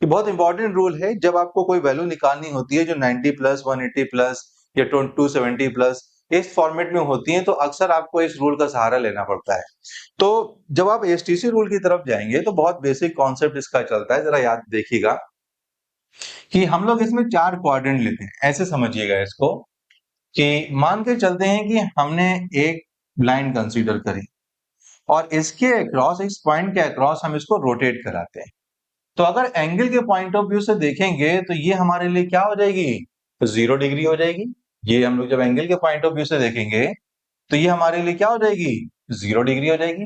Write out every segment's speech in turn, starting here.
ये बहुत important rule है जब आपको कोई वैल्यू निकालनी होती है जो 90 प्लस 180 प्लस या 270 प्लस इस फॉर्मेट में होती है, तो अक्सर आपको इस रूल का सहारा लेना पड़ता है। तो जब आप एसटीसी रूल की तरफ जाएंगे तो बहुत बेसिक कॉन्सेप्ट इसका चलता है, जरा याद देखिएगा कि हम लोग इसमें 4 क्वाड्रेंट लेते हैं। ऐसे समझिएगा इसको कि मान के चलते हैं कि हमने एक लाइन कंसीडर करी और इसके अक्रॉस, इस पॉइंट के अक्रॉस हम इसको रोटेट कराते हैं। तो अगर एंगल के पॉइंट ऑफ व्यू से देखेंगे तो ये हमारे लिए क्या हो जाएगी? 0 डिग्री हो जाएगी। ये हम लोग जब एंगल के पॉइंट ऑफ व्यू से देखेंगे तो ये हमारे लिए क्या हो जाएगी? 0 डिग्री हो जाएगी।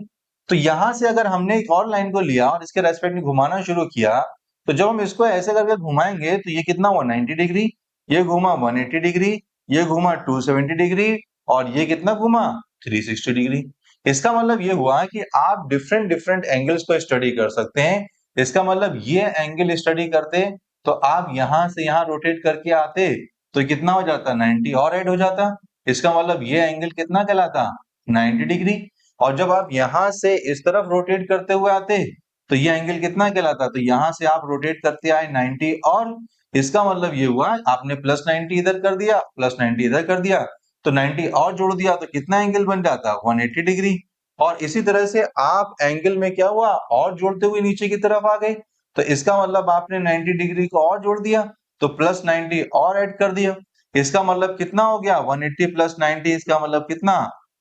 तो यहां से अगर हमने एक और लाइन को लिया और इसके रेस्पेक्ट में घुमाना शुरू किया, तो जब हम इसको ऐसे करके घुमाएंगे तो ये कितना हुआ? 90 डिग्री। ये घुमा 180 डिग्री, ये घुमा 270 डिग्री और ये कितना घुमा? 360 डिग्री। इसका मतलब ये हुआ कि आप डिफरेंट डिफरेंट एंगल्स को स्टडी कर सकते हैं। इसका मतलब ये एंगल स्टडी करते तो आप यहां से यहां रोटेट करके आते तो कितना हो जाता? 90 और ऐड हो जाता। इसका मतलब ये एंगल कितना कहलाता? 90 डिग्री। और जब आप यहां से इस तरफ रोटेट करते हुए आते तो ये एंगल कितना कहलाता? तो यहां से आप रोटेट करते आए 90 और इसका मतलब ये हुआ आपने प्लस 90 इधर कर दिया, प्लस 90 इधर कर दिया, तो 90 और जोड़ दिया तो कितना एंगल बन जाता? 180 डिग्री। और इसी तरह से आप एंगल में क्या हुआ? और जोड़ते हुए नीचे की तरफ आ गए, तो इसका मतलब आपने 90 डिग्री को और जोड़ दिया, तो प्लस 90 और ऐड कर दिया। इसका मतलब कितना हो गया? 180 प्लस 90, इसका मतलब कितना?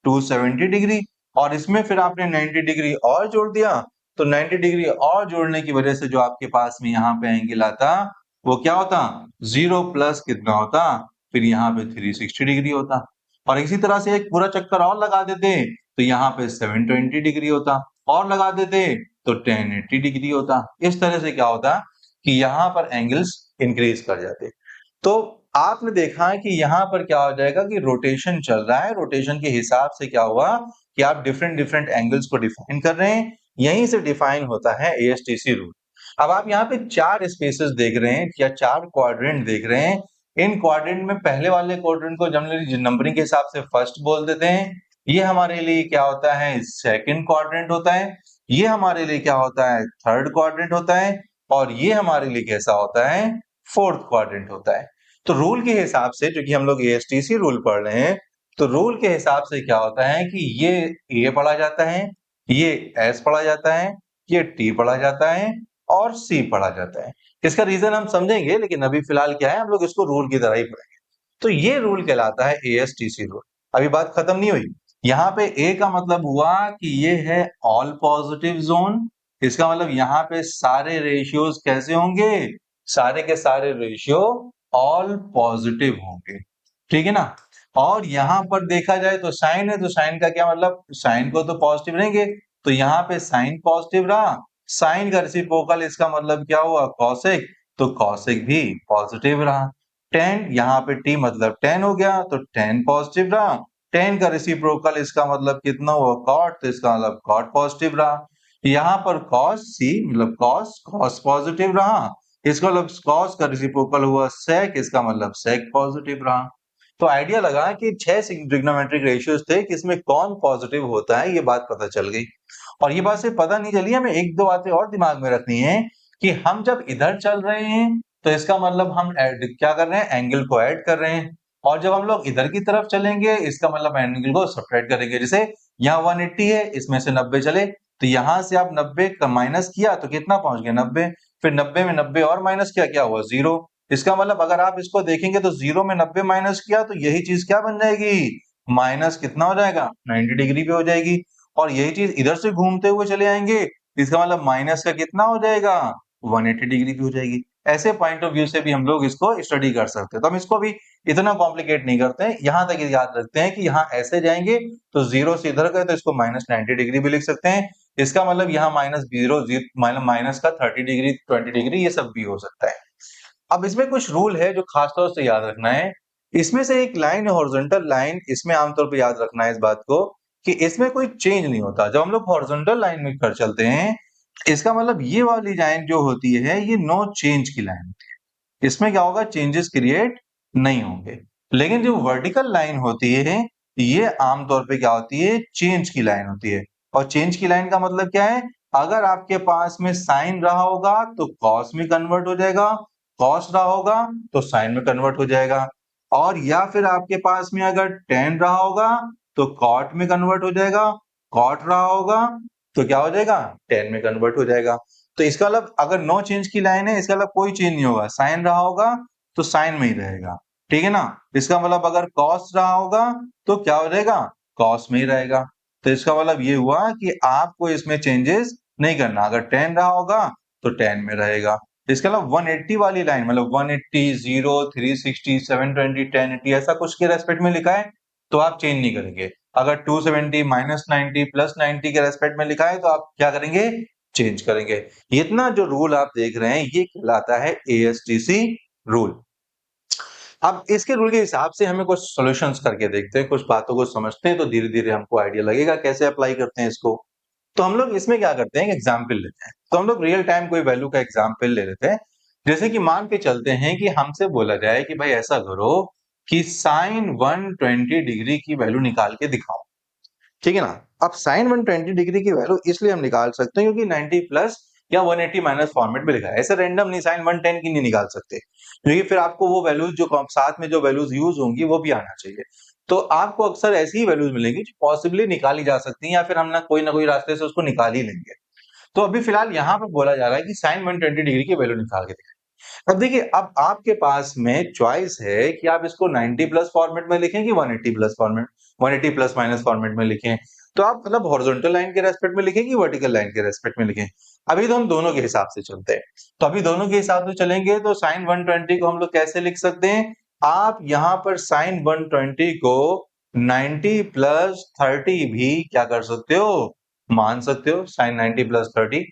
270 डिग्री। और इसमें फिर आपने 90 डिग्री और जोड़ दिया, तो 90 डिग्री और जोड़ने की वजह से जो आपके पास में यहाँ पे एंगल आता वो क्या होता? 0 प्लस कितना होता? फिर यहाँ पे 360 डिग्री होता। और इसी तरह से एक पूरा चक्कर और लगा देते तो यहाँ पे 720 डिग्री होता, और लगा देते तो 1080 डिग्री होता। इस तरह से क्या होता कि यहाँ पर एंगल्स इंक्रीज कर जाते। तो आपने देखा है कि यहाँ पर क्या हो जाएगा कि रोटेशन चल रहा है, रोटेशन के हिसाब से क्या हुआ कि आप डिफरेंट डिफरेंट एंगल्स को डिफाइन कर रहे हैं। यहीं से डिफाइन होता है एएसटीसी रूल। अब आप यहाँ पे 4 स्पेसेस देख रहे हैं या 4 क्वाड्रेंट देख रहे हैं। इन क्वाड्रेंट में पहले वाले क्वाड्रेंट को जनरली नंबरिंग के हिसाब से फर्स्ट बोल देते हैं। ये हमारे लिए क्या होता है? सेकंड क्वाड्रेंट होता है। ये हमारे लिए क्या होता है? थर्ड क्वाड्रेंट होता है। और ये हमारे लिए कैसा होता है? फोर्थ क्वाड्रेंट होता है। तो रूल के हिसाब से, क्योंकि हम लोग एएसटीसी रूल पढ़ रहे हैं, तो रूल के हिसाब से क्या होता है कि ये ए पढ़ा जाता है, ये एस पढ़ा जाता है, ये टी पढ़ा जाता है और सी पढ़ा जाता है। इसका रीजन हम समझेंगे, लेकिन अभी फिलहाल क्या है, हम लोग इसको रूल की तरह ही पढ़ेंगे। तो ये रूल कहलाता है एएसटीसी रूल। अभी बात खत्म नहीं हुई। यहाँ पे ए का मतलब हुआ कि ये है ऑल पॉजिटिव जोन। इसका मतलब यहाँ पे सारे रेशियोज कैसे होंगे? सारे के सारे रेशियो ऑल पॉजिटिव होंगे, ठीक है ना। और यहाँ पर देखा जाए तो साइन है, तो साइन का क्या मतलब? साइन को तो पॉजिटिव रहेंगे, तो यहाँ पे साइन पॉजिटिव रहा। साइन का रेसिप्रोकल इसका मतलब क्या हुआ? कॉसेक, तो कॉसेक भी पॉजिटिव रहा। टेन, यहाँ पे टी मतलब टेन हो गया, तो टेन पॉजिटिव रहा। टेन का रेसिप्रोकल इसका मतलब कितना हुआ? कॉट, तो इसका मतलब कॉट पॉजिटिव रहा। यहाँ पर कॉस सी मतलब कॉस, कॉस पॉजिटिव रहा। इसका मतलब कॉस का रेसिप्रोकल हुआ सेक, इसका मतलब सेक पॉजिटिव रहा। तो आइडिया लगा कि 6 ट्रिग्नोमेट्रिक रेशियोज थे कि इसमें कौन पॉजिटिव होता है, ये बात पता चल गई। और ये बात सिर्फ पता नहीं चली, हमें एक दो बातें और दिमाग में रखनी है कि हम जब इधर चल रहे हैं तो इसका मतलब हम क्या कर रहे हैं? एंगल को ऐड कर रहे हैं। और जब हम लोग इधर की तरफ चलेंगे इसका मतलब एंगल को सब्ट्रैक्ट करेंगे। जैसे यहाँ 180 है, इसमें से 90 चले, तो यहां से आप 90 का माइनस किया तो कितना पहुंच गया? 90। फिर 90 में 90 और माइनस किया, क्या हुआ? 0। इसका मतलब अगर आप इसको देखेंगे तो 0 में 90 माइनस किया तो यही चीज क्या बन जाएगी? माइनस कितना हो जाएगा? 90 डिग्री पे हो जाएगी। और यही चीज इधर से घूमते हुए चले आएंगे, इसका मतलब माइनस का कितना हो जाएगा? 180 डिग्री भी हो जाएगी। ऐसे पॉइंट ऑफ व्यू से भी हम लोग इसको स्टडी कर सकते हैं। तो हम इसको भी इतना कॉम्प्लिकेट नहीं करते हैं, यहां तक याद रखते हैं कि यहाँ ऐसे जाएंगे तो 0 से इधर गए तो इसको माइनस 90 डिग्री भी लिख सकते हैं। इसका मतलब यहाँ माइनस 0 माइनस का 30 डिग्री 20 डिग्री ये सब भी हो सकता है। अब इसमें कुछ रूल है जो खासतौर से याद रखना है। इसमें से एक लाइन है हॉरिजॉन्टल लाइन, इसमें आमतौर पे याद रखना है इस बात को कि इसमें कोई चेंज नहीं होता। जब हम लोग हॉरिजॉन्टल लाइन में कर चलते हैं, इसका मतलब ये वाली लाइन जो होती है ये नो चेंज की लाइन होती है। इसमें क्या होगा? चेंजेस क्रिएट नहीं होंगे। लेकिन जो वर्टिकल लाइन होती है ये आमतौर पे क्या होती है? चेंज की लाइन होती है। और चेंज की लाइन का मतलब क्या है? अगर आपके पास में साइन रहा होगा तो कॉस में कन्वर्ट हो जाएगा, कॉस रहा होगा तो साइन में कन्वर्ट हो जाएगा, और या फिर आपके पास में अगर टेन रहा होगा तो कॉट में कन्वर्ट हो जाएगा, कॉट रहा होगा तो क्या हो जाएगा, टेन में कन्वर्ट हो जाएगा। तो इसका मतलब अगर नो चेंज की लाइन है, इसका मतलब कोई चेंज नहीं होगा, साइन रहा होगा तो साइन में ही रहेगा, ठीक है ना। इसका मतलब अगर कॉस रहा होगा तो क्या हो जाएगा, कॉस में ही रहेगा। तो इसका मतलब ये हुआ कि आपको इसमें चेंजेस नहीं करना, अगर टेन रहा होगा तो टेन में रहेगा। इसके अलावा 180 वाली लाइन मतलब 180, 0, 360, 720, 1080 ऐसा कुछ के रेस्पेक्ट में लिखा है तो आप चेंज नहीं करेंगे। अगर 270, -90, +90 के रेस्पेक्ट में लिखा है तो आप क्या करेंगे, चेंज करेंगे। इतना जो रूल आप देख रहे हैं ये कहलाता है ASTC रूल। अब इसके रूल के हिसाब से हमें कुछ सॉल्यूशंस करके देखते हैं, कुछ बातों को समझते हैं तो धीरे-धीरे हमको आइडिया लगेगा कैसे अप्लाई करते हैं इसको। तो हम लोग इसमें क्या करते हैं, एक एग्जाम्पल लेते हैं। तो हम लोग रियल टाइम कोई वैल्यू का एग्जाम्पल ले लेते हैं। जैसे कि मान के चलते हैं कि हमसे बोला जाए कि भाई ऐसा करो कि साइन 120 डिग्री की वैल्यू निकाल के दिखाओ, ठीक है ना। अब साइन 120 डिग्री की वैल्यू इसलिए हम निकाल सकते हैं क्योंकि 90 प्लस या 180 माइनस फॉर्मेट में लिखा है, ऐसे रैंडम नहीं साइन 110 की नहीं निकाल सकते, क्योंकि फिर आपको वो वैल्यूज जो साथ में जो वैल्यूज यूज होंगी वो भी आना चाहिए। तो आपको अक्सर ऐसी ही वैल्यूज मिलेंगी जो पॉसिबली निकाली जा सकती हैं, या फिर हम ना कोई रास्ते से उसको निकाल ही लेंगे। तो अभी फिलहाल यहाँ पे बोला जा रहा है कि साइन 120 डिग्री की वैल्यू निकाल के दिखाएं। अब देखिए, अब आपके पास में चॉइस है कि आप इसको 90 प्लस फॉर्मेट में लिखें कि 180 plus format, 180 plus minus format में लिखें। तो आप मतलब हॉरिजॉन्टल लाइन के रेस्पेक्ट में लिखें कि वर्टिकल लाइन के रेस्पेक्ट में लिखें। अभी तो हम दोनों के हिसाब से चलते हैं। तो अभी दोनों के हिसाब से चलेंगे तो साइन 120 को हम लोग कैसे लिख सकते हैं, आप यहाँ पर साइन 120 को 90 प्लस 30 भी क्या कर सकते हो, मान सकते हो, साइन 90 प्लस 30।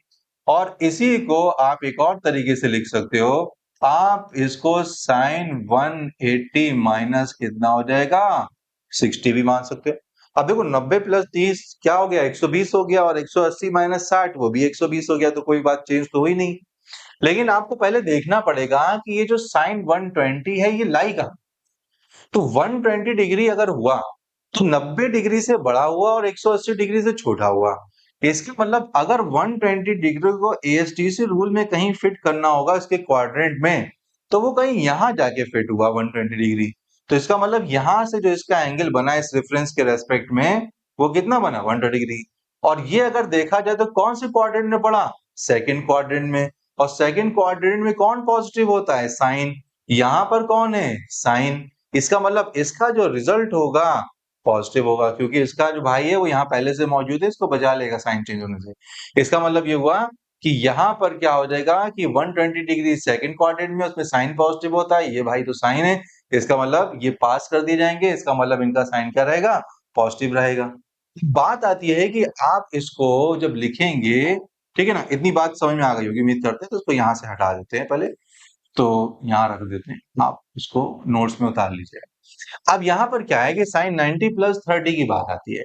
और इसी को आप एक और तरीके से लिख सकते हो, आप इसको साइन 180 माइनस कितना हो जाएगा, 60 भी मान सकते हो। अब देखो 90 प्लस 30 क्या हो गया, 120 हो गया, और 180 माइनस 60 वो भी 120 हो गया, तो कोई बात चेंज तो हुई नहीं। लेकिन आपको पहले देखना पड़ेगा कि ये जो साइन 120 है ये लाई कहां। तो 120 डिग्री अगर हुआ तो 90 डिग्री से बड़ा हुआ और 180 डिग्री से छोटा हुआ। इसका मतलब अगर 120 डिग्री को ASTC रूल में कहीं फिट करना होगा इसके क्वाड्रेंट में, तो वो कहीं यहां जाके फिट हुआ 120 डिग्री। तो इसका मतलब यहां से जो इसका एंगल बना इस रेफरेंस के रेस्पेक्ट में वो कितना बना, 120 डिग्री। और ये अगर देखा जाए तो कौन से क्वाड्रेंट में पड़ा, सेकंड क्वाड्रेंट में। और सेकंड क्वाड्रेंट में कौन पॉजिटिव होता है, साइन। यहाँ पर कौन है, साइन। इसका मतलब इसका जो रिजल्ट होगा पॉजिटिव होगा, क्योंकि इसका जो भाई है वो यहाँ पहले से मौजूद है, इसको बचा लेगा साइन चेंज होने से। इसका मतलब ये हुआ कि यहाँ पर क्या हो जाएगा कि 120 डिग्री सेकंड क्वाड्रेंट में उसमें साइन पॉजिटिव होता है, ये भाई तो साइन है, इसका मतलब ये पास कर दिए जाएंगे, इसका मतलब इनका साइन क्या रहेगा, पॉजिटिव रहेगा। बात आती है कि आप इसको जब लिखेंगे, ठीक है ना, इतनी बात समझ में आ गई होगी उम्मीद करते हैं। तो इसको यहाँ से हटा देते हैं पहले, तो यहाँ रख देते हैं, आप इसको नोट्स में उतार लीजिए। अब यहाँ पर क्या है कि साइन 90 प्लस 30 की बात आती है।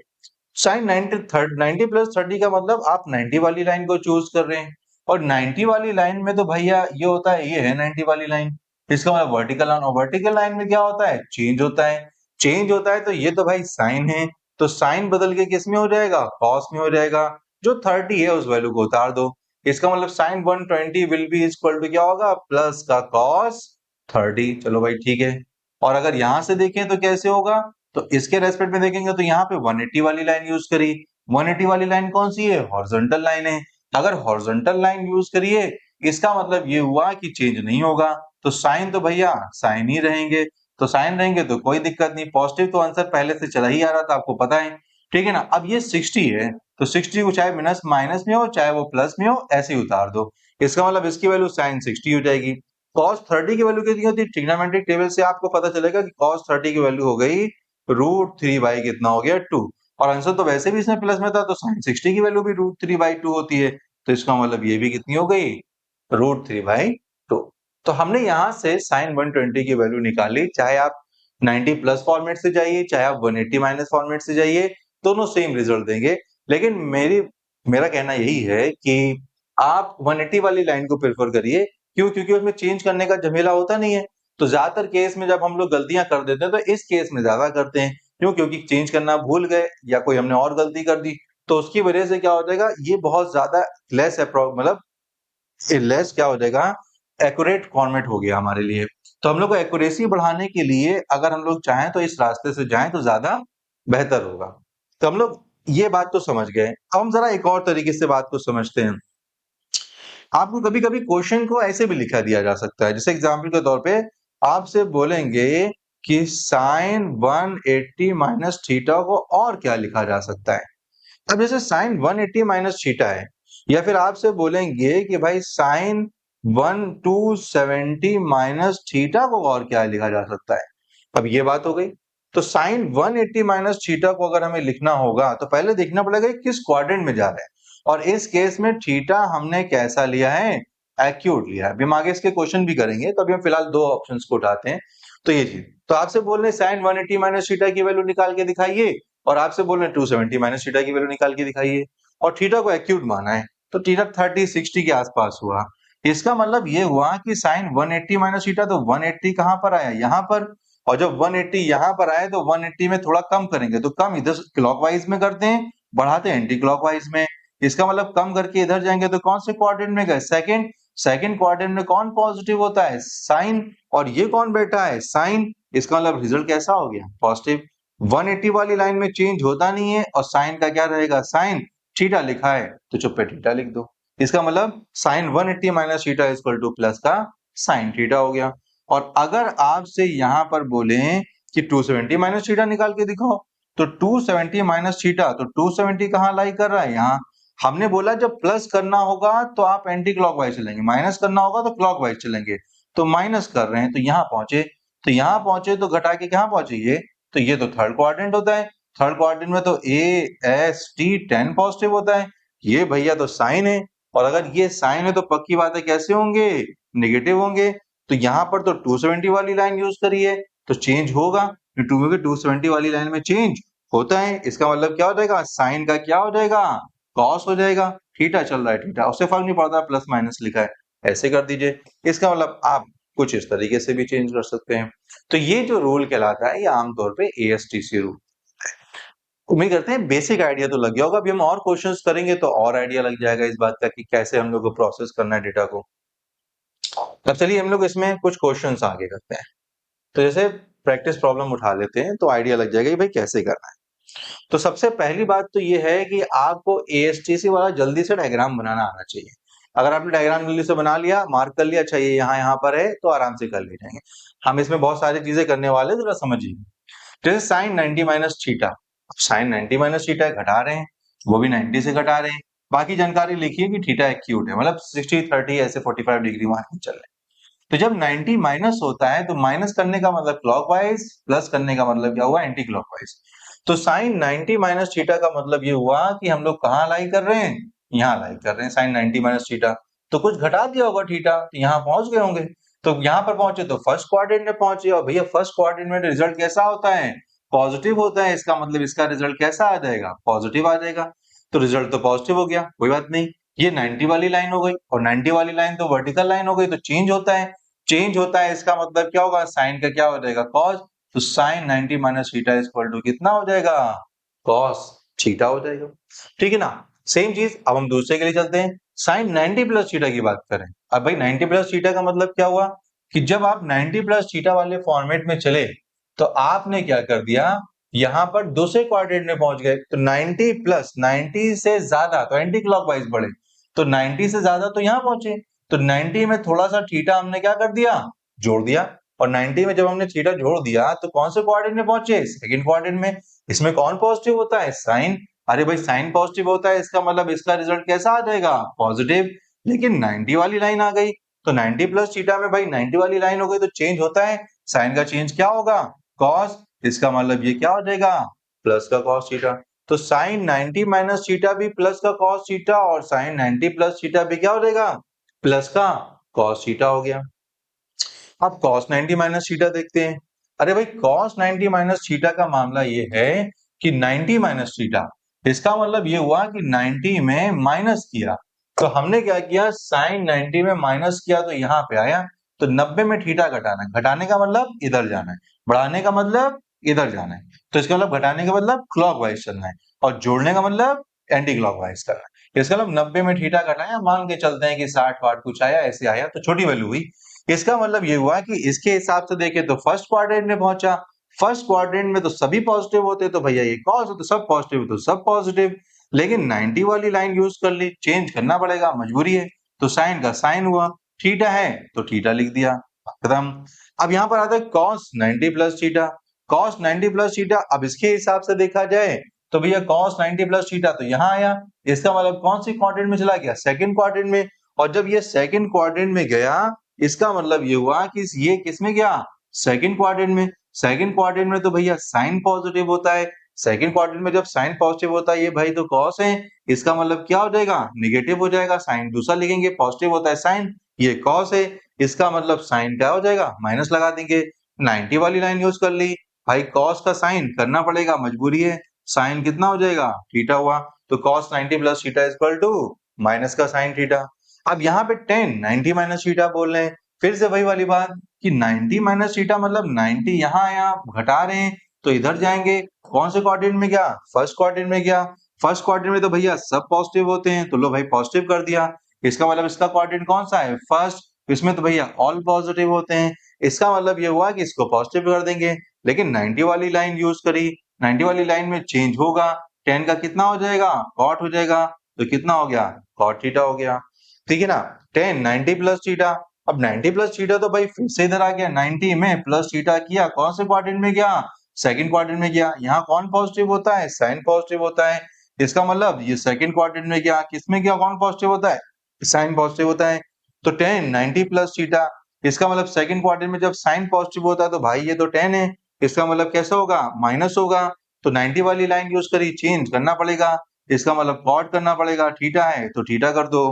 साइन 90 प्लस 30 का मतलब आप 90 वाली लाइन को चूज कर रहे हैं, और 90 वाली लाइन में तो भैया ये होता है, ये है 90 वाली लाइन, इसका मतलब वर्टिकल लाइन। और वर्टिकल लाइन में क्या होता है, चेंज होता है। चेंज होता है तो ये तो भाई साइन है, तो साइन बदल के किस में हो जाएगा, कॉस में हो जाएगा। जो 30 है उस वैल्यू को उतार दो, इसका मतलब sine 120 will be equal to क्या होगा, प्लस का कॉस 30। चलो भाई ठीक है। और अगर यहां से देखें तो कैसे होगा, तो इसके रेस्पेक्ट में देखेंगे तो यहाँ पे 180 वाली लाइन यूज करी। 180 वाली लाइन कौन सी है, हॉरिजॉन्टल लाइन है। अगर हॉरिजॉन्टल लाइन यूज करिए, इसका मतलब ये हुआ कि चेंज नहीं होगा, तो साइन तो भैया साइन ही रहेंगे। तो साइन रहेंगे तो कोई दिक्कत नहीं, पॉजिटिव तो आंसर पहले से चला ही आ रहा था, आपको पता है, ठीक है ना। अब ये 60 है, तो 60 को चाहे माइनस माइनस में हो चाहे वो प्लस में हो, ऐसे ही उतार दो। इसका मतलब इसकी वैल्यू साइन 60 हो जाएगी। cos 30 की वैल्यू कितनी होती है, ट्रिग्नोमेट्रिक टेबल से आपको पता चलेगा कि cos 30 की वैल्यू हो गई √3 बाई कितना हो गया, 2। और आंसर तो वैसे भी इसमें प्लस में था, तो साइन 60 की वैल्यू भी √3 बाई 2 होती है। तो इसका मतलब ये भी कितनी हो गई, √3 बाई 2। तो हमने यहाँ से साइन 120 की वैल्यू निकाली, चाहे आप 90 प्लस फॉर्मेट से जाइए चाहे आप 180 माइनस फॉर्मेट से जाइए, दोनों सेम रिजल्ट देंगे। लेकिन मेरा कहना यही है कि आप 180 वाली लाइन को प्रेफर करिए। क्यों, क्योंकि उसमें चेंज करने का झमेला होता नहीं है। तो ज्यादातर केस में जब हम लोग गलतियां कर देते हैं तो इस केस में ज्यादा करते हैं। क्यों, क्योंकि चेंज करना भूल गए या कोई हमने और गलती कर दी, तो उसकी वजह से क्या हो जाएगा, ये बहुत ज्यादा लेस मतलब लेस क्या हो जाएगा, एक्यूरेट फॉर्मेट हो गया हमारे लिए। तो हम लोग को एक्यूरेसी बढ़ाने के लिए अगर हम लोग चाहें तो इस रास्ते से जाएं तो ज्यादा बेहतर होगा। तो हम लोग ये बात तो समझ गए। अब हम जरा एक और तरीके से बात को समझते हैं। आपको कभी कभी क्वेश्चन को ऐसे भी लिखा दिया जा सकता है, जैसे एग्जाम्पल के तौर पे आपसे बोलेंगे कि साइन 180 माइनस थीटा को और क्या लिखा जा सकता है। अब जैसे साइन 180 माइनस थीटा है, या फिर आपसे बोलेंगे कि भाई साइन 1270 माइनस थीटा को और क्या लिखा जा सकता है। अब ये बात हो गई। तो साइन 180 माइनस थीटा को अगर हमें लिखना होगा तो पहले देखना पड़ेगा किस क्वाड्रेंट में जा रहे हैं, और इस केस में थीटा हमने कैसा लिया है, एक्यूट लिया है। अभी हम आगे इसके क्वेश्चन भी करेंगे, तो अभी हम फिलहाल दो ऑप्शंस को उठाते हैं। तो ये चीज, तो आपसे बोल रहे हैं साइन 180 माइनस थीटा की वैल्यू निकाल के दिखाइए, और आपसे बोल रहे हैं 270 माइनस थीटा की वैल्यू निकाल के दिखाइए, और थीटा को एक्यूट माना है, तो थीटा 30-60 के आसपास हुआ। इसका मतलब ये हुआ कि साइन 180 माइनस थीटा, तो 180 कहां पर आया, यहां पर, और जब 180 यहां पर आए तो 180 में थोड़ा कम करेंगे, तो कम इधर क्लॉकवाइज में करते हैं, बढ़ाते हैं एंटी क्लॉकवाइज में। इसका मतलब कम करके इधर जाएंगे तो कौन से क्वाड्रेंट में गए, सेकंड। सेकंड क्वाड्रेंट में कौन पॉजिटिव होता है, साइन, और ये कौन बैठा है, साइन। इसका मतलब रिजल्ट कैसा हो गया, पॉजिटिव। 180 वाली लाइन में चेंज होता नहीं है, और साइन का क्या रहेगा, साइन। थीटा लिखा है तो चुप पे थीटा लिख दो। इसका मतलब sine 180 minus theta equal to plus का साइन थीटा हो गया। और अगर आपसे यहां पर बोले कि 270 माइनस थीटा निकाल के दिखाओ, तो 270 माइनस थीटा, तो 270 कहां लाई कर रहा है, यहाँ। हमने बोला जब प्लस करना होगा तो आप एंटी क्लॉकवाइज चलेंगे, माइनस करना होगा तो क्लॉकवाइज चलेंगे। तो माइनस कर रहे हैं तो यहाँ पहुंचे, तो यहाँ पहुंचे तो घटा के कहां पहुंचे, ये। तो ये तो थर्ड क्वाड्रेंट होता है। थर्ड क्वाड्रेंट में तो ए एस टी 10 पॉजिटिव होता है। ये भैया तो साइन है, और अगर ये साइन है तो पक्की बात है कैसे होंगे, नेगेटिव होंगे। तो यहाँ पर तो 270 वाली लाइन यूज करिए तो चेंज होगा, 270 वाली लाइन में चेंज होता है। इसका मतलब क्या हो जाएगा, साइन का क्या हो जाएगा, कॉस हो जाएगा। थीटा चल रहा है, थीटा उससे फर्क नहीं पड़ता प्लस माइनस लिखा है, ऐसे कर दीजिए। इसका मतलब आप कुछ इस तरीके से भी चेंज कर सकते हैं। तो ये जो रूल कहलाता है ये आमतौर पे एएसटीसी रूल। उम्मीद करते हैं बेसिक आइडिया तो लग गया होगा। अभी हम और क्वेश्चंस करेंगे तो और आइडिया लग जाएगा इस बात का कि कैसे हम लोग को प्रोसेस करना है डेटा को। अब चलिए हम लोग इसमें कुछ क्वेश्चंस आगे करते हैं। तो जैसे प्रैक्टिस प्रॉब्लम उठा लेते हैं तो आइडिया लग जाएगा कि भाई कैसे करना है। तो सबसे पहली बात तो ये है कि आपको एएसटीसी वाला जल्दी से डायग्राम बनाना आना चाहिए। अगर आपने डायग्राम जल्दी से बना लिया, मार्क कर लिया, अच्छा ये यहाँ पर है, तो आराम से कर ले जाएंगे। हम इसमें बहुत सारी चीजें करने वाले, जरा समझिए। जैसे sine 90 minus theta, sine 90 minus theta घटा रहे हैं, वो भी 90 से घटा रहे हैं। बाकी जानकारी लिखिए कि थीटा एक्यूट है, मतलब 60-30 ऐसे 45 डिग्री मान के चल रहे हैं। तो जब 90 माइनस होता है तो माइनस करने का मतलब क्लॉकवाइज, प्लस करने का मतलब क्या हुआ, एंटी क्लॉकवाइज। तो साइन 90 माइनस थीटा का मतलब ये हुआ कि हम लोग कहाँ लाई कर रहे हैं, यहाँ लाई कर रहे हैं साइन 90 माइनस थीटा। तो कुछ घटा दिया होगा थीटा, तो यहाँ पहुंच गए होंगे। तो यहाँ पर पहुंचे तो फर्स्ट क्वाड्रेंट में पहुंचे, और भैया फर्स्ट क्वाड्रेंट में रिजल्ट कैसा होता है, पॉजिटिव होता है। इसका मतलब इसका रिजल्ट कैसा आ जाएगा, पॉजिटिव आ जाएगा। तो रिजल्ट तो पॉजिटिव हो गया, कोई बात नहीं। ये 90 वाली लाइन हो गई, और 90 वाली लाइन तो वर्टिकल लाइन हो गई, तो चेंज होता है। चेंज होता है इसका मतलब क्या होगा, साइन का क्या हो जाएगा, कॉस। तो sine 90 minus theta equal to कितना हो जाएगा, कॉस थीटा हो जाएगा। ठीक है ना। सेम चीज अब हम दूसरे के लिए चलते हैं, साइन 90 प्लस थीटा की बात करें। अब भाई 90 प्लस थीटा का मतलब क्या हुआ कि जब आप 90 प्लस थीटा वाले फॉर्मेट में चले तो आपने क्या कर दिया, यहां पर दूसरे क्वाड्रेंट में पहुंच गए। तो 90 प्लस 90 से ज्यादा तो एंटी क्लॉकवाइज बढ़े, तो 90 से ज्यादा तो यहां पहुंचे। तो 90 में थोड़ा सा थीटा हमने क्या कर दिया, जोड़ दिया। और 90 में जब हमने थीटा जोड़ दिया तो कौन से क्वाड्रेंट में पहुंचे, सेकंड क्वाड्रेंट में। इसमें कौन पॉजिटिव होता है, साइन। अरे भाई साइन पॉजिटिव होता है, इसका मतलब इसका रिजल्ट कैसा आ जाएगा, पॉजिटिव। लेकिन 90 वाली लाइन आ गई, तो 90 प्लस थीटा में भाई 90 वाली लाइन हो गई तो चेंज होता है। साइन का चेंज क्या होगा, कॉस। इसका मतलब ये क्या हो जाएगा, प्लस का कॉस थीटा। तो साइन 90 माइनस थीटा भी प्लस का कॉस थीटा, और साइन 90 प्लस थीटा भी क्या हो जाएगा, प्लस का कॉस थीटा हो गया। अब cos 90 माइनस थीटा देखते हैं। अरे भाई cos 90 माइनस थीटा का मामला ये है कि 90 माइनस थीटा, इसका मतलब ये हुआ कि 90 में माइनस किया। तो हमने क्या किया, साइन 90 में माइनस किया तो यहाँ पे आया। तो 90 में थीटा घटाना है, घटाने का मतलब इधर जाना है, बढ़ाने का मतलब इधर जाना है। तो इसका मतलब घटाने का मतलब क्लॉकवाइज चलना है, और जोड़ने का मतलब एंटी क्लॉकवाइज करना है। इसका मतलब 90 में थीटा घटाया, मान के चलते हैं कि 60 वाट कुछ आया, ऐसे आया तो छोटी वैल्यू हुई। इसका मतलब ये हुआ कि इसके हिसाब से देखें तो फर्स्ट क्वाड्रेंट में पहुंचा, फर्स्ट क्वाड्रेंट में तो सभी पॉजिटिव होते, तो भैया ये कॉस तो सब पॉजिटिव, तो सब पॉजिटिव। लेकिन 90 वाली लाइन यूज कर ली, चेंज करना पड़ेगा, मजबूरी है, तो साइन का साइन हुआ, थीटा है तो थीटा लिख दिया, खत्म। अब यहाँ पर आता है cos 90 plus theta, cos 90 plus theta. अब इसके हिसाब से देखा जाए तो भैया cos 90 प्लस थीटा तो यहाँ आया, इसका मतलब कौन सी क्वाड्रेंट में चला गया, सेकंड क्वाड्रेंट में। और जब ये सेकंड क्वाड्रेंट में गया, इसका मतलब ये हुआ कि ये किस में गया, सेकंड क्वाड्रेंट में। सेकंड क्वाड्रेंट में तो भैया साइन पॉजिटिव होता है, सेकंड क्वाड्रेंट में जब साइन पॉजिटिव होता है, ये भाई तो cos है, इसका मतलब क्या हो जाएगा, नेगेटिव हो जाएगा, साइन दूसरा लिखेंगे, पॉजिटिव होता है साइन, ये cos है, इसका मतलब साइन क्या हो जाएगा, माइनस लगा देंगे। 90 वाली लाइन यूज कर ली, भाई cos का साइन करना पड़ेगा, मजबूरी है, साइन कितना हो जाएगा, थीटा हुआ, तो cos 90 plus theta equal to minus का साइन थीटा। अब यहाँ पे 10 90 माइनस थीटा बोल रहे हैं, फिर से वही वाली बात कि 90 माइनस थीटा मतलब 90 यहाँ आया, घटा रहे हैं तो इधर जाएंगे, कौन से क्वाड्रेंट में गया, फर्स्ट क्वाड्रेंट में गया। फर्स्ट क्वाड्रेंट में तो भैया सब पॉजिटिव होते हैं, तो लो भाई पॉजिटिव कर दिया, इसका मतलब इसका क्वाड्रेंट कौन सा है, फर्स्ट, इसमें तो भैया ऑल पॉजिटिव होते हैं, इसका मतलब ये हुआ कि इसको पॉजिटिव कर देंगे। लेकिन 90 वाली लाइन यूज करी, 90 वाली लाइन में चेंज होगा, 10 का कितना हो जाएगा, कॉट हो जाएगा, तो कितना हो गया, कॉट थीटा हो गया, ठीक है ना। 10 90 प्लस थीटा, अब 90 प्लस थीटा तो भाई फिर से इधर आ गया, 90 में प्लस थीटा किया, कौन से क्वाड्रेंट में गया, सेकंड क्वाड्रेंट में गया, यहाँ कौन पॉजिटिव होता है, साइन पॉजिटिव होता है, इसका मतलब ये सेकंड क्वाड्रेंट में गया, किसमें गया, कौन पॉजिटिव होता है, साइन पॉजिटिव होता है, तो 10 90 प्लस थीटा, इसका मतलब सेकंड क्वाड्रेंट में जब साइन पॉजिटिव होता है तो भाई ये तो 10 है, इसका मतलब कैसा होगा, माइनस होगा, तो 90 वाली लाइन यूज करी, चेंज करना पड़ेगा, इसका मतलब कॉट करना पड़ेगा, थीटा है तो थीटा कर दो।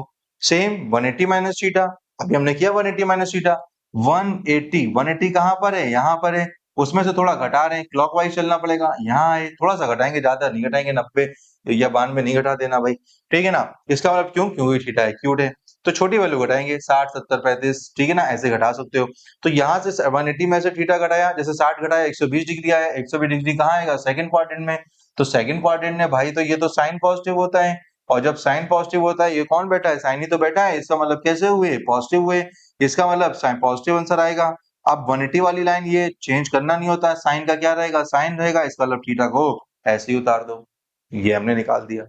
सेम 180 माइनस थीटा, अभी हमने किया 180 माइनस थीटा, 180 कहाँ पर है, यहाँ पर है, उसमें से थोड़ा घटा रहे हैं, क्लॉकवाइज चलना पड़ेगा, यहाँ आए थोड़ा सा घटाएंगे, ज्यादा नहीं घटाएंगे, 90 या 92 नहीं घटा देना भाई, ठीक है ना। इसका मतलब क्यों, क्योंकि थीटा है, क्यूट है, तो छोटी वैल्यू घटाएंगे, 60 70 35, ठीक है ना, ऐसे घटा सकते हो। तो यहाँ से 180 में से थीटा घटाया, जैसे 60 घटाया 120 डिग्री आया, 120 डिग्री कहाँ आएगा, सेकंड क्वाड्रेंट में, तो सेकंड क्वाड्रेंट में भाई तो ये तो साइन पॉजिटिव होता है, और जब साइन पॉजिटिव होता है, ये कौन बैठा है, साइन ही तो बैठा है, इसका मतलब कैसे हुए, पॉजिटिव हुए, इसका मतलब साइन पॉजिटिव आंसर आएगा। अब 180 वाली लाइन ये चेंज करना नहीं होता है, साइन का क्या रहेगा, साइन रहेगा, इसका मतलब थीटा को ऐसे ही उतार दो, ये हमने निकाल दिया।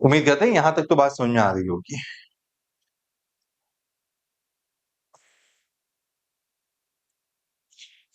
उम्मीद करते हैं यहां तक तो बात समझ में आ गई होगी।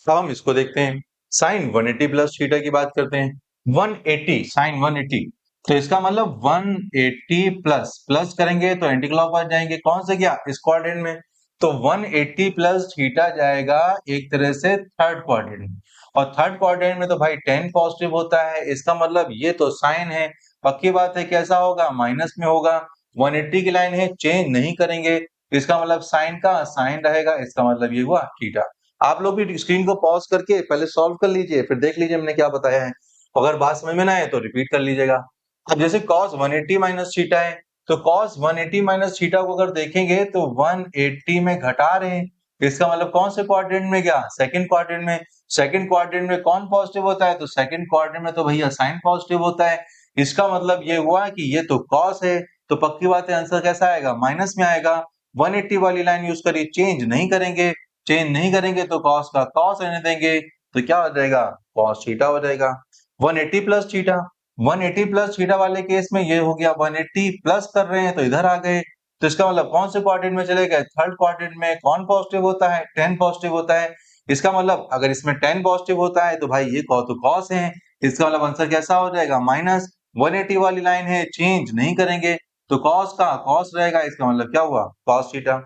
अब हम इसको देखते हैं, साइन 180 प्लस थीटा की बात करते हैं, 180 साइन 180, तो इसका मतलब 180 प्लस प्लस करेंगे तो एंटी क्लॉकवाइज जाएंगे, कौन से गया, इस क्वाड्रेंट में, तो 180 प्लस थीटा जाएगा एक तरह से थर्ड क्वाड्रेंट में, और थर्ड क्वाड्रेंट में तो भाई 10 पॉजिटिव होता है, इसका मतलब ये तो साइन है, पक्की बात है, कैसा होगा, माइनस में होगा, 180 की लाइन है, चेंज नहीं करेंगे, इसका मतलब साइन का साइन रहेगा, इसका मतलब ये हुआ थीटा। आप लोग भी स्क्रीन को पॉज करके पहले सॉल्व कर लीजिए, फिर देख लीजिए हमने क्या बताया है, अगर बात समझ में ना आए तो रिपीट कर लीजिएगा। अब जैसे cos 180 माइनस थीटा है, तो cos 180 माइनस थीटा को अगर देखेंगे तो 180 में घटा रहे हैं, इसका मतलब कौन से क्वाड्रेंट में गया, सेकंड क्वाड्रेंट में, सेकंड क्वाड्रेंट में कौन पॉजिटिव होता है, तो सेकंड क्वाड्रेंट में तो भैया साइन पॉजिटिव होता है, इसका मतलब ये हुआ कि ये तो cos है, तो पक्की बात है आंसर कैसा आएगा, माइनस में आएगा। 180 वाली लाइन यूज करिए, चेंज नहीं करेंगे, चेंज नहीं करेंगे तो cos का cos रहने देंगे, तो क्या हो जाएगा, cos थीटा हो जाएगा। 180 प्लस थीटा, 180 प्लस थीटा वाले केस में ये हो गया, 180 प्लस कर रहे हैं तो इधर आ गए, तो इसका मतलब कौन से क्वाड्रेंट में चले गए, थर्ड क्वाड्रेंट में, कौन पॉजिटिव होता है, 10 पॉजिटिव होता है, इसका मतलब अगर इसमें 10 पॉजिटिव होता है तो भाई ये तो cos है, इसका मतलब आंसर कैसा हो जाएगा, माइनस। 180 वाली लाइन है, चेंज नहीं करेंगे तो cos का cos रहेगा, इसका मतलब क्या हुआ, cos थीटा।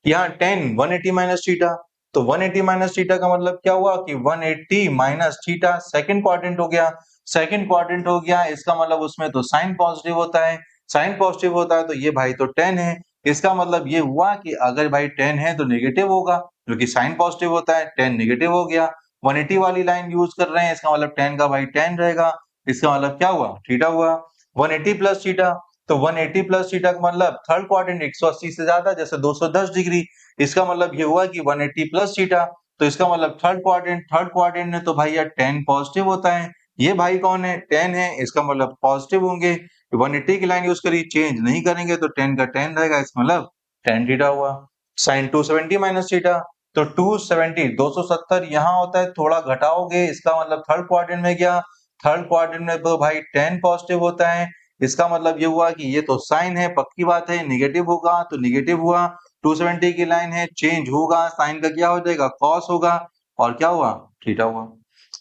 यहाँ 10 180 माइनस थीटा, तो 180 माइनस थीटा का मतलब क्या हुआ कि 180 माइनस थीटा सेकंड क्वाड्रेंट हो गया, सेकंड क्वाड्रेंट हो गया, इसका मतलब उसमें तो साइन पॉजिटिव होता है, साइन पॉजिटिव होता है तो ये भाई तो 10 है, इसका मतलब ये हुआ कि अगर भाई 10 है तो नेगेटिव होगा, क्योंकि साइन पॉजिटिव होता है, 10 नेगेटिव हो गया। 180 वाली लाइन यूज कर रहे हैं, इसका मतलब 10 का भाई 10 रहेगा, इसका मतलब क्या हुआ, थीटा हुआ। 180 प्लस थीटा, तो 180 प्लस थीटा का मतलब थर्ड क्वाड्रेंट 180 से ज्यादा, जैसे 210 डिग्री, इसका मतलब ये हुआ कि 180 प्लस थीटा, तो इसका मतलब थर्ड क्वाड्रेंट में तो भाई यार 10 पॉजिटिव होता है, ये भाई कौन है, tan है, इसका मतलब पॉजिटिव होंगे। 180 की लाइन यूज करी, चेंज नहीं करेंगे तो tan का tan रहेगा, इसका मतलब tan थीटा हुआ। sin 270 माइनस थीटा, तो 270 270 यहाँ होता है, थोड़ा घटाओगे, इसका मतलब थर्ड क्वाड्रेंट में गया, थर्ड क्वाड्रेंट में तो भाई tan पॉजिटिव होता है, इसका मतलब ये हुआ कि ये तो साइन है, पक्की बात है, निगेटिव होगा तो निगेटिव हुआ। 270 की लाइन है, चेंज होगा, साइन का क्या हो जाएगा, कॉस होगा, और क्या हुआ, थीटा हुआ।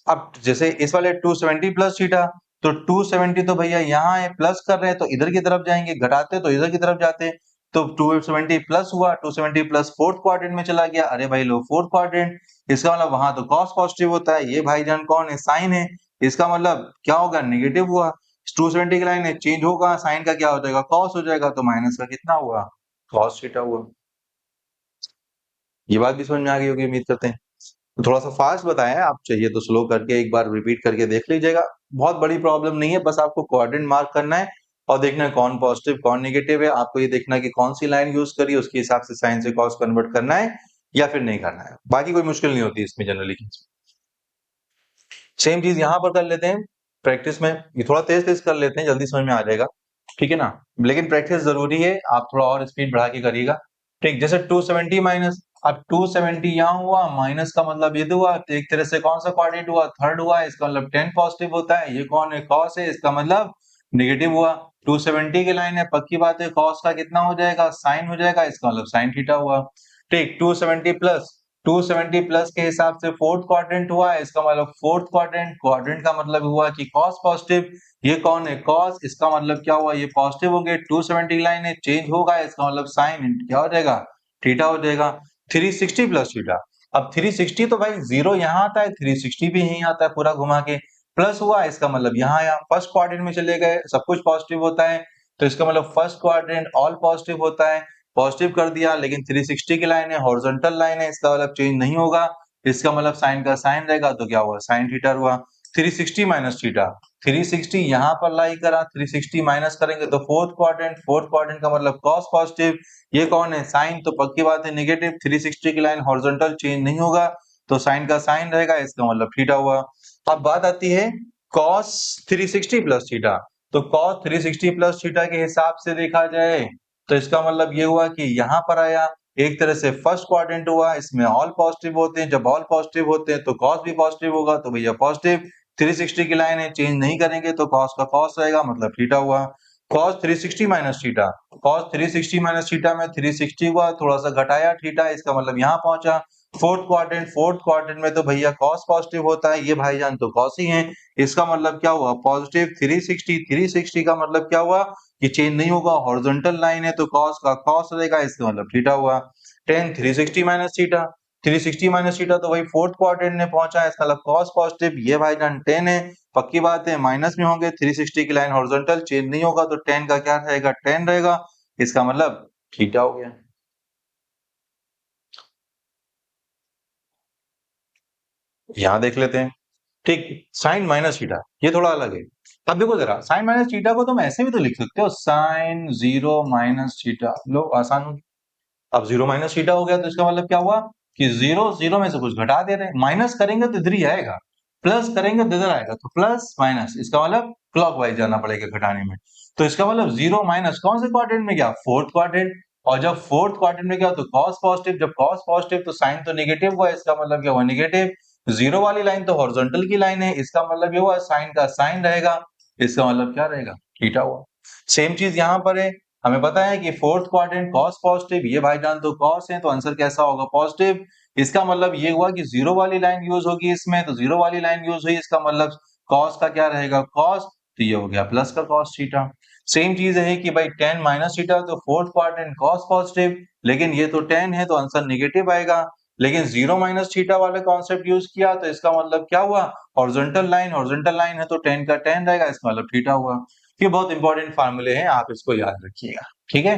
अब जैसे इस वाले 270 प्लस थीटा, तो 270 तो भैया यहाँ है, प्लस कर रहे हैं तो इधर की तरफ जाएंगे, घटाते तो इधर की तरफ जाते, तो 270 प्लस हुआ, 270 प्लस फोर्थ क्वाड्रेंट में चला गया, अरे भाई लो फोर्थ क्वाड्रेंट, इसका मतलब वहां तो कॉस पॉजिटिव होता है, ये भाईजान कौन है, साइन है, इसका मतलब क्या होगा, नेगेटिव हुआ। 270 की लाइन है, चेंज होगा, साइन का क्या हो जाएगा, कॉस हो जाएगा, तो माइनस का कितना हुआ, कॉस थीटा हुआ। ये बात भी समझ में आ गई होगी, उम्मीद करते हैं। तो थोड़ा सा फास्ट बताया, आप चाहिए तो स्लो करके एक बार रिपीट करके देख लीजिएगा, बहुत बड़ी प्रॉब्लम नहीं है, बस आपको क्वाड्रेंट मार्क करना है और देखना है कौन पॉजिटिव कौन नेगेटिव है, आपको ये देखना है कि कौन सी लाइन यूज करी, उसके हिसाब से साइन से कॉस कन्वर्ट करना है या फिर नहीं करना है, बाकी कोई मुश्किल नहीं होती इसमें जनरली। सेम चीज यहाँ पर कर लेते हैं प्रैक्टिस में, ये थोड़ा तेज तेज कर लेते हैं, जल्दी समझ में आ जाएगा, ठीक है ना, लेकिन प्रैक्टिस जरूरी है, आप थोड़ा और स्पीड बढ़ा के करिएगा। ठीक, जैसे 270 माइनस, अब 270 यहाँ हुआ, माइनस का मतलब ये हुआ, तो एक तरह से कौन सा क्वाड्रेंट हुआ, थर्ड हुआ, इसका मतलब 10 पॉजिटिव होता है, ये कौन है, कॉस है, इसका मतलब नेगेटिव हुआ। 270 की लाइन है, पक्की बात है, कॉस का कितना हो जाएगा, साइन हो जाएगा, इसका मतलब साइन थीटा हुआ। ठीक, 270 प्लस, 270 प्लस के हिसाब से फोर्थ क्वाड्रेंट हुआ है, इसका मतलब फोर्थ क्वाड्रेंट, क्वाड्रेंट का मतलब हुआ कि कॉस पॉजिटिव, ये कौन है, कॉस, इसका मतलब क्या हुआ, ये पॉजिटिव हो गए। 270 लाइन है, चेंज होगा, इसका मतलब साइन क्या हो जाएगा, थीटा हो जाएगा। 360 प्लस थीटा, अब 360 तो भाई जीरो यहाँ आता है, 360 भी यहीं आता है पूरा घुमा के, प्लस हुआ, इसका मतलब यहाँ आया, फर्स्ट क्वाड्रेंट में चले गए, सब कुछ पॉजिटिव होता है, तो इसका मतलब फर्स्ट क्वाड्रेंट ऑल पॉजिटिव होता है, पॉजिटिव कर दिया, लेकिन 360 की लाइन है, हॉरिजॉन्टल लाइन है, इसका मतलब चेंज नहीं होगा, इसका मतलब साइन का साइन रहेगा, तो क्या हुआ, साइन थीटा हुआ। 360 माइनस थीटा, 360 यहाँ पर लाई करा, 360 माइनस करेंगे तो फोर्थ क्वाड्रेंट, फोर्थ क्वाड्रेंट का मतलब कॉस पॉजिटिव, ये कौन है, साइन, तो पक्की बात है नेगेटिव, 360 की लाइन हॉरिजॉन्टल चेंज नहीं होगा, तो साइन का साइन रहेगा, इसका मतलब थीटा हुआ। अब बात आती है कॉस 360 प्लस थीटा, तो कॉस 360 प्लस थीटा के हिसाब से देखा जाए तो इसका मतलब ये हुआ कि यहाँ पर आया, एक तरह से फर्स्ट क्वाड्रेंट हुआ, इसमें ऑल पॉजिटिव होते हैं, जब ऑल पॉजिटिव होते हैं तो कॉस भी पॉजिटिव होगा, तो भैया पॉजिटिव 360 की लाइन है, चेंज नहीं करेंगे तो कॉस का कॉस रहेगा, मतलब थीटा हुआ। Cos 360 minus theta, cos 360 minus theta में 360 हुआ, थोड़ा सा घटाया थीटा, इसका मतलब यहाँ पहुंचा। फोर्थ क्वाड्रेंट, फोर्थ क्वाड्रेंट में तो भैया कॉस पॉजिटिव होता है, ये भाईजान तो कॉस ही है, इसका मतलब क्या हुआ, पॉजिटिव 360, 360 का मतलब क्या हुआ कि चेंज नहीं होगा, हॉरिजॉन्टल लाइन है तो कॉस का कॉस रहेगा, इसका मतलब थीटा हुआ। tan 360 minus theta, 360 minus theta तो वही फोर्थ क्वाड्रेंट में पहुंचा है, इसका मतलब कॉस पॉजिटिव, ये भाईजान tan है, पक्की बात है, माइनस में होंगे, 360 की लाइन हॉरिजॉन्टल चेंज नहीं होगा, तो tan का क्या रहेगा, tan रहेगा, इसका मतलब थीटा हो गया। यहाँ देख लेते हैं, ठीक, साइन माइनस थीटा ये थोड़ा अलग है। अब देखो जरा, साइन माइनस थीटा को तुम ऐसे भी तो लिख सकते हो, साइन जीरो माइनस थीटा, लो आसान हो गया। अब जीरो माइनस थीटा हो गया तो इसका मतलब क्या हुआ कि जीरो जीरो में से कुछ घटा दे रहे हैं, माइनस करेंगे तो इधर ही आएगा, प्लस करेंगे तो इधर आएगा, तो प्लस माइनस, इसका मतलब क्लॉकवाइज जाना पड़ेगा घटाने में, तो इसका मतलब जीरो माइनस कौन से क्वाड्रेंट में गया, फोर्थ क्वाड्रेंट, और जब फोर्थ क्वाड्रेंट में गया तो कॉस पॉजिटिव, जब कॉस पॉजिटिव तो साइन तो नेगेटिव हुआ, इसका मतलब क्या हुआ, नेगेटिव। जीरो वाली लाइन तो हॉरिजॉन्टल की लाइन है, इसका मतलब ये हुआ साइन का साइन रहेगा, इसका मतलब क्या रहेगा, थीटा हुआ। सेम चीज यहाँ पर है, हमें पता है कि फोर्थ क्वाड्रेंट कॉस पॉजिटिव, ये भाईजान तो कॉस है, तो आंसर कैसा होगा, पॉजिटिव, इसका मतलब ये हुआ कि जीरो वाली लाइन यूज होगी इसमें, तो जीरो वाली लाइन यूज हुई, इसका मतलब कॉस का क्या रहेगा, कॉस, तो ये हो गया प्लस का कॉस थीटा। सेम चीज है कि भाई tan माइनस थीटा, तो फोर्थ क्वाड्रेंट कॉस पॉजिटिव, लेकिन ये तो tan है तो आंसर नेगेटिव आएगा, लेकिन जीरो माइनस थीटा वाला कॉन्सेप्ट यूज किया तो इसका मतलब क्या हुआ, हॉरिजॉन्टल लाइन है तो tan का tan रहेगा, इसका मतलब थीटा हुआ। ये बहुत इंपॉर्टेंट फार्मूले हैं, आप इसको याद रखिएगा, ठीक है,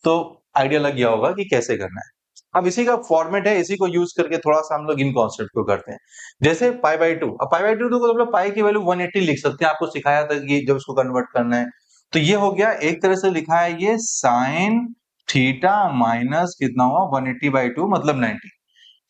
तो आइडिया लग गया होगा कि कैसे करना है। अब इसी का फॉर्मेट है, इसी को यूज करके थोड़ा सा हम लोग इन कॉन्सेप्ट को करते हैं। जैसे पाई बाई टू, अब पाई बाई टू तो मतलब पाई की वैल्यू 180 लिख सकते हैं, आपको सिखाया था कि जब उसको कन्वर्ट करना है, तो ये हो गया, एक तरह से लिखा है ये साइन थीटा माइनस कितना हुआ 180 बाई टू, मतलब 90।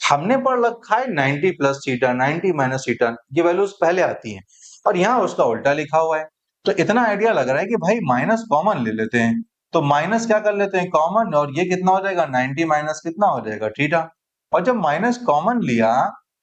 हमने पढ़ रखा है 90 प्लस थीटा, 90 माइनस थीटा, ये वैल्यूज पहले आती हैं, और यहाँ उसका उल्टा लिखा हुआ है। तो इतना आइडिया लग रहा है कि भाई माइनस कॉमन ले लेते हैं, तो माइनस क्या कर लेते हैं कॉमन, और ये कितना हो जाएगा 90 माइनस कितना हो जाएगा थीटा। और जब माइनस कॉमन लिया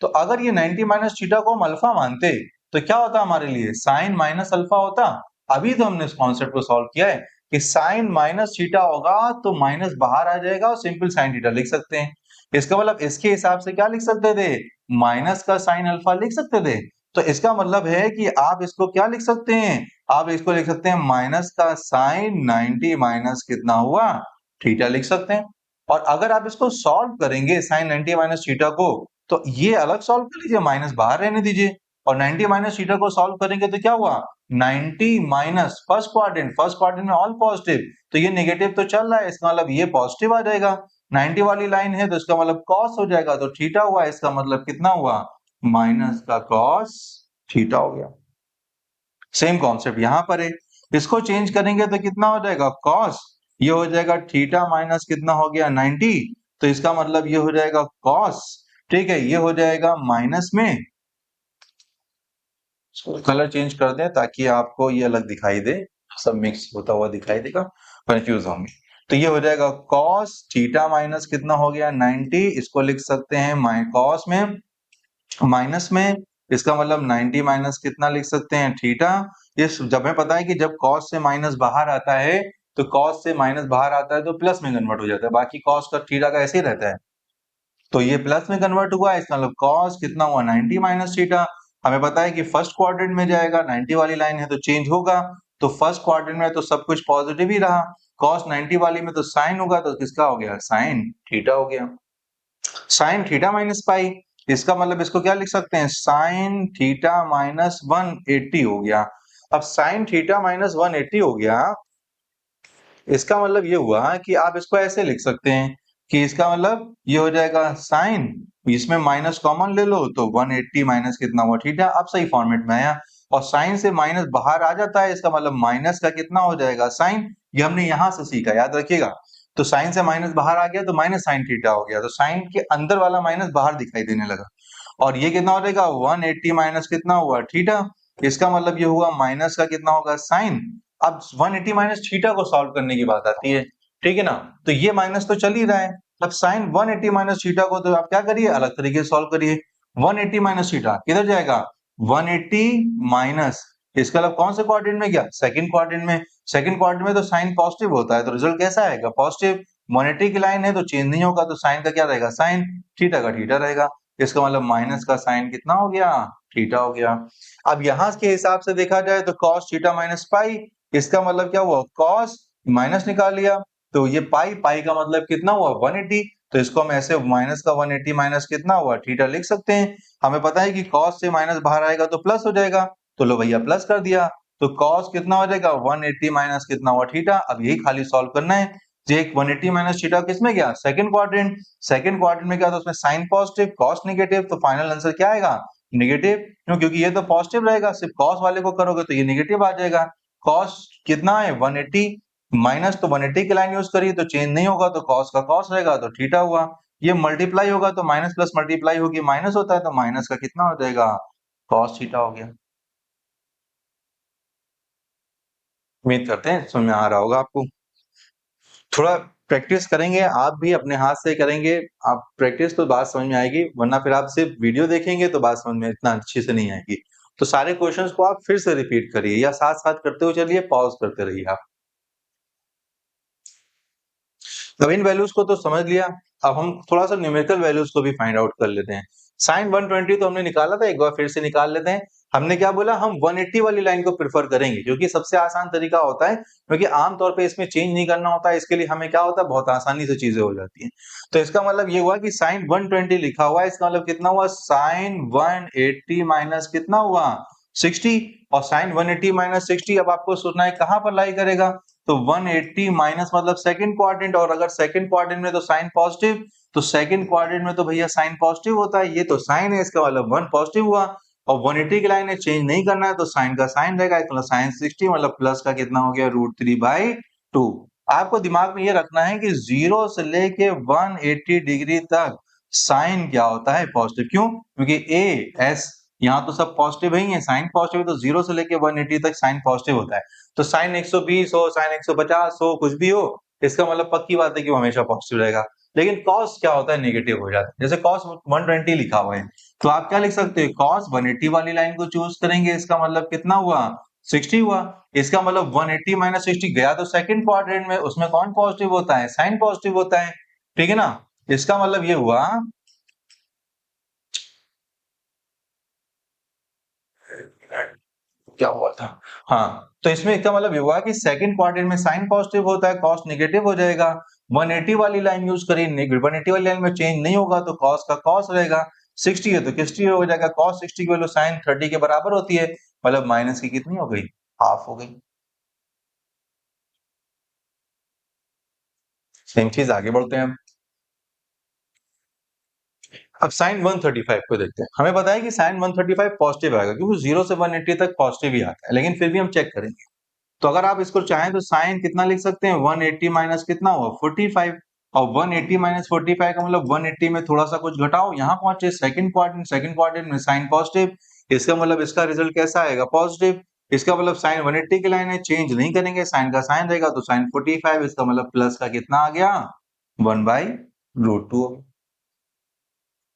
तो अगर ये 90 माइनस थीटा को हम अल्फा मानते तो क्या होता हमारे लिए साइन माइनस अल्फा होता। अभी तो हमने इस कॉन्सेप्ट को सॉल्व किया है कि साइन माइनस थीटा होगा तो माइनस बाहर आ जाएगा और सिंपल साइन थीटा लिख सकते हैं। इसका मतलब इसके हिसाब से क्या लिख सकते थे, माइनस का साइन अल्फा लिख सकते थे। तो इसका मतलब है कि आप इसको क्या लिख सकते हैं, आप इसको लिख सकते हैं माइनस का साइन 90 माइनस कितना हुआ थीटा लिख सकते हैं। और अगर आप इसको सॉल्व करेंगे साइन 90 माइनस थीटा को, तो ये अलग सॉल्व कर लीजिए, माइनस बाहर रहने दीजिए, और 90 माइनस थीटा को सॉल्व करेंगे तो क्या हुआ 90 माइनस फर्स्ट क्वाड्रेंट में ऑल पॉजिटिव, तो ये नेगेटिव तो चल रहा है, इसका मतलब ये पॉजिटिव आ जाएगा। 90 वाली लाइन है तो इसका मतलब कॉस हो जाएगा, तो थीटा हुआ, इसका मतलब कितना हुआ माइनस का कॉस थीटा हो गया। सेम कॉन्सेप्ट यहां पर है, इसको चेंज करेंगे तो कितना हो जाएगा कॉस, ये हो जाएगा थीटा माइनस कितना हो गया 90, तो इसका मतलब ये हो जाएगा कॉस, ठीक है, ये हो जाएगा माइनस में, कलर चेंज कर दें ताकि आपको ये अलग दिखाई दे, सब मिक्स होता हुआ दिखाई देगा, कंफ्यूज होंगे। तो ये हो जाएगा कॉस थीटा माइनस कितना हो गया 90, इसको लिख सकते हैं कॉस में माइनस में, इसका मतलब 90 माइनस कितना लिख सकते हैं थीटा। ये जब हमें पता है कि जब कॉस से माइनस बाहर आता है तो कॉस से माइनस बाहर आता है तो प्लस में कन्वर्ट हो जाता है, बाकी कॉस का थीटा का ऐसे ही रहता है, तो ये प्लस में कन्वर्ट हुआ है, इसका मतलब कॉस कितना हुआ 90 माइनस थीटा। हमें पता है कि फर्स्ट क्वाड्रेंट में जाएगा, 90 वाली लाइन है तो चेंज होगा, तो फर्स्ट क्वाड्रेंट में तो सब कुछ पॉजिटिव ही रहा, कॉस 90 वाली में तो साइन होगा, तो किसका हो गया साइन थीटा हो गया, साइन थीटा माइनस पाई, इसका मतलब इसको क्या लिख सकते हैं साइन थीटा माइनस 180 हो गया। अब साइन थीटा माइनस 180 हो गया, इसका मतलब ये हुआ कि आप इसको ऐसे लिख सकते हैं कि इसका मतलब ये हो जाएगा साइन, इसमें माइनस कॉमन ले लो तो 180 माइनस कितना हुआ थीटा, अब सही फॉर्मेट में आया, और साइन से माइनस बाहर आ जाता है, इसका मतलब माइनस का कितना हो जाएगा साइन, ये हमने यहां से सीखा याद रखिएगा। तो साइन से माइनस बाहर आ गया तो माइनस साइन थीटा हो गया, तो साइन के अंदर वाला माइनस बाहर दिखाई देने लगा, और ये कितना हो जाएगा 180 माइनस कितना हुआ थीटा, इसका मतलब ये हुआ माइनस का कितना होगा साइन। अब 180 माइनस थीटा को सॉल्व करने की बात आती है, ठीक है ना, तो ये माइनस तो चल ही रहा है, अब साइन 180 माइनस थीटा को तो आप क्या करिए अलग तरीके से सॉल्व करिए, 180 माइनस थीटा किधर जाएगा 180 माइनस, इसका मतलब कौन से क्वाड्रेंट में गया सेकंड क्वाड्रेंट में, सेकंड क्वाड्रेंट में तो साइन पॉजिटिव होता है तो रिजल्ट कैसा आएगा पॉजिटिव, 180 की लाइन है तो चेंज नहीं होगा, तो साइन का क्या रहेगा साइन, थीटा का थीटा रहेगा, इसका मतलब माइनस का साइन कितना हो गया थीटा हो गया। अब यहां के हिसाब से देखा जाए तो cos थीटा माइनस पाई, इसका मतलब क्या हुआ cos माइनस निकाल लिया, तो ये पाई पाई का मतलब कितना हुआ 180, तो इसको हम ऐसे माइनस का 180 माइनस कितना हुआ थीटा लिख सकते हैं। हमें पता है कि cos से माइनस बाहर आएगा तो प्लस हो जाएगा, तो लो भैया प्लस कर दिया, तो cos कितना हो जाएगा 180 माइनस कितना हुआ थीटा, अब यही खाली सॉल्व करना है। जे 180 माइनस थीटा किसमें गया सेकंड क्वाड्रेंट, सेकंड क्वाड्रेंट में क्या था उसमें साइन पॉजिटिव cos नेगेटिव, तो फाइनल आंसर क्या आएगा नेगेटिव, क्यों क्योंकि ये तो पॉजिटिव रहेगा, सिर्फ cos वाले को करोगे तो ये नेगेटिव आ जाएगा। cos कितना है 180 माइनस, तो 180 की लाइन यूज करिए तो चेंज नहीं होगा, तो cos का cos रहेगा तो थीटा हुआ, ये मल्टीप्लाई होगा तो माइनस प्लस मल्टीप्लाई होगी माइनस होता है, तो माइनस का कितना हो जाएगा cos थीटा हो गया। उम्मीद करते हैं समझ में आ रहा होगा आपको, थोड़ा प्रैक्टिस करेंगे आप भी अपने हाथ से करेंगे, आप प्रैक्टिस तो बात समझ में आएगी, वरना फिर आप सिर्फ वीडियो देखेंगे तो बात समझ में इतना अच्छे से नहीं आएगी। तो सारे क्वेश्चंस को आप फिर से रिपीट करिए या साथ साथ करते हुए चलिए, पॉज करते रहिए आप। अब इन वैल्यूज को तो समझ लिया, अब हम थोड़ा सा न्यूमेरिकल वैल्यूज को भी फाइंड आउट कर लेते हैं। साइन 120 तो हमने निकाला था, एक बार फिर से निकाल लेते हैं। हमने क्या बोला, हम 180 वाली लाइन को प्रेफर करेंगे क्योंकि सबसे आसान तरीका होता है, क्योंकि आमतौर पे इसमें चेंज नहीं करना होता है, इसके लिए हमें क्या होता है बहुत आसानी से चीजें हो जाती हैं। तो इसका मतलब ये हुआ कि साइन 120 लिखा हुआ है, इसका मतलब कितना हुआ साइन 180 माइनस कितना हुआ 60, और साइन 180 माइनस 60 अब आपको सोचना है कहां पर लाई करेगा, तो 180 माइनस मतलब सेकंड क्वाड्रेंट, और अगर सेकंड क्वाड्रेंट में तो साइन पॉजिटिव, तो सेकंड क्वाड्रेंट में तो भैया साइन पॉजिटिव होता है, ये तो साइन है, इसका मतलब 1 पॉजिटिव हुआ, और 180 की लाइन है चेंज नहीं करना है तो साइन का साइन रहेगा, इसका मतलब साइन 60 मतलब प्लस का कितना हो गया √3/2। आपको दिमाग में ये रखना है कि 0 से लेके 180 डिग्री तक साइन क्या होता है पॉजिटिव, क्यों क्योंकि ए एस यहाँ तो सब पॉजिटिव ही है, साइन पॉजिटिव है तो 0 से लेके 180 तक साइन पॉजिटिव होता है। तो साइन 120 हो, साइन 150 हो, कुछ भी हो, इसका मतलब पक्की बात है कि वो हमेशा पॉजिटिव रहेगा। लेकिन कॉस क्या होता है, नेगेटिव हो जाता है। जैसे कॉस 120 लिखा हुआ है, तो आप क्या लिख सकते हो, कॉस 180 वाली लाइन को चूज करेंगे, इसका मतलब कितना हुआ, 60 हुआ। इसका मतलब 180 माइनस 60 गया तो सेकंड क्वाड्रेंट में, उसमें कौन पॉजिटिव होता है, साइन पॉजिटिव होता है, ठीक है ना। इसका मतलब ये हुआ, क्या हुआ था, हाँ, तो इसमें इसका मतलब ये हुआ कि सेकंड क्वाड्रेंट में साइन पॉजिटिव होता है, कॉस नेगेटिव हो जाएगा। 180 वाली लाइन यूज करें, 180 वाली लाइन में चेंज नहीं होगा तो कॉस का कॉस रहेगा। 60 है तो 60 हो जाएगा, कॉस 60 की वैल्यू साइन 30 के बराबर होती है, मतलब माइनस की कितनी हो गई, हाफ हो गई। सेम चीज आगे बढ़ते हैं। अब साइन 135 को देखते हैं। हमें पता है कि साइन 135 पॉजिटिव आएगा क्योंकि 0 से 180 तक पॉजिटिव ही आता है, लेकिन फिर भी हम चेक करेंगे। तो अगर आप इसको चाहें तो साइन कितना लिख सकते हैं, 180 माइनस कितना हुआ, 45। और 180 माइनस 45 का मतलब 180 में थोड़ा सा कुछ घटाओ, यहाँ पहुंचे सेकंड क्वाड्रेंट में साइन पॉजिटिव, इसका मतलब इसका रिजल्ट कैसा आएगा, पॉजिटिव। इसका मतलब साइन 180 की लाइन है, चेंज नहीं करेंगे, साइन का साइन रहेगा, तो साइन 45, इसका मतलब प्लस का कितना आ गया, 1/√2।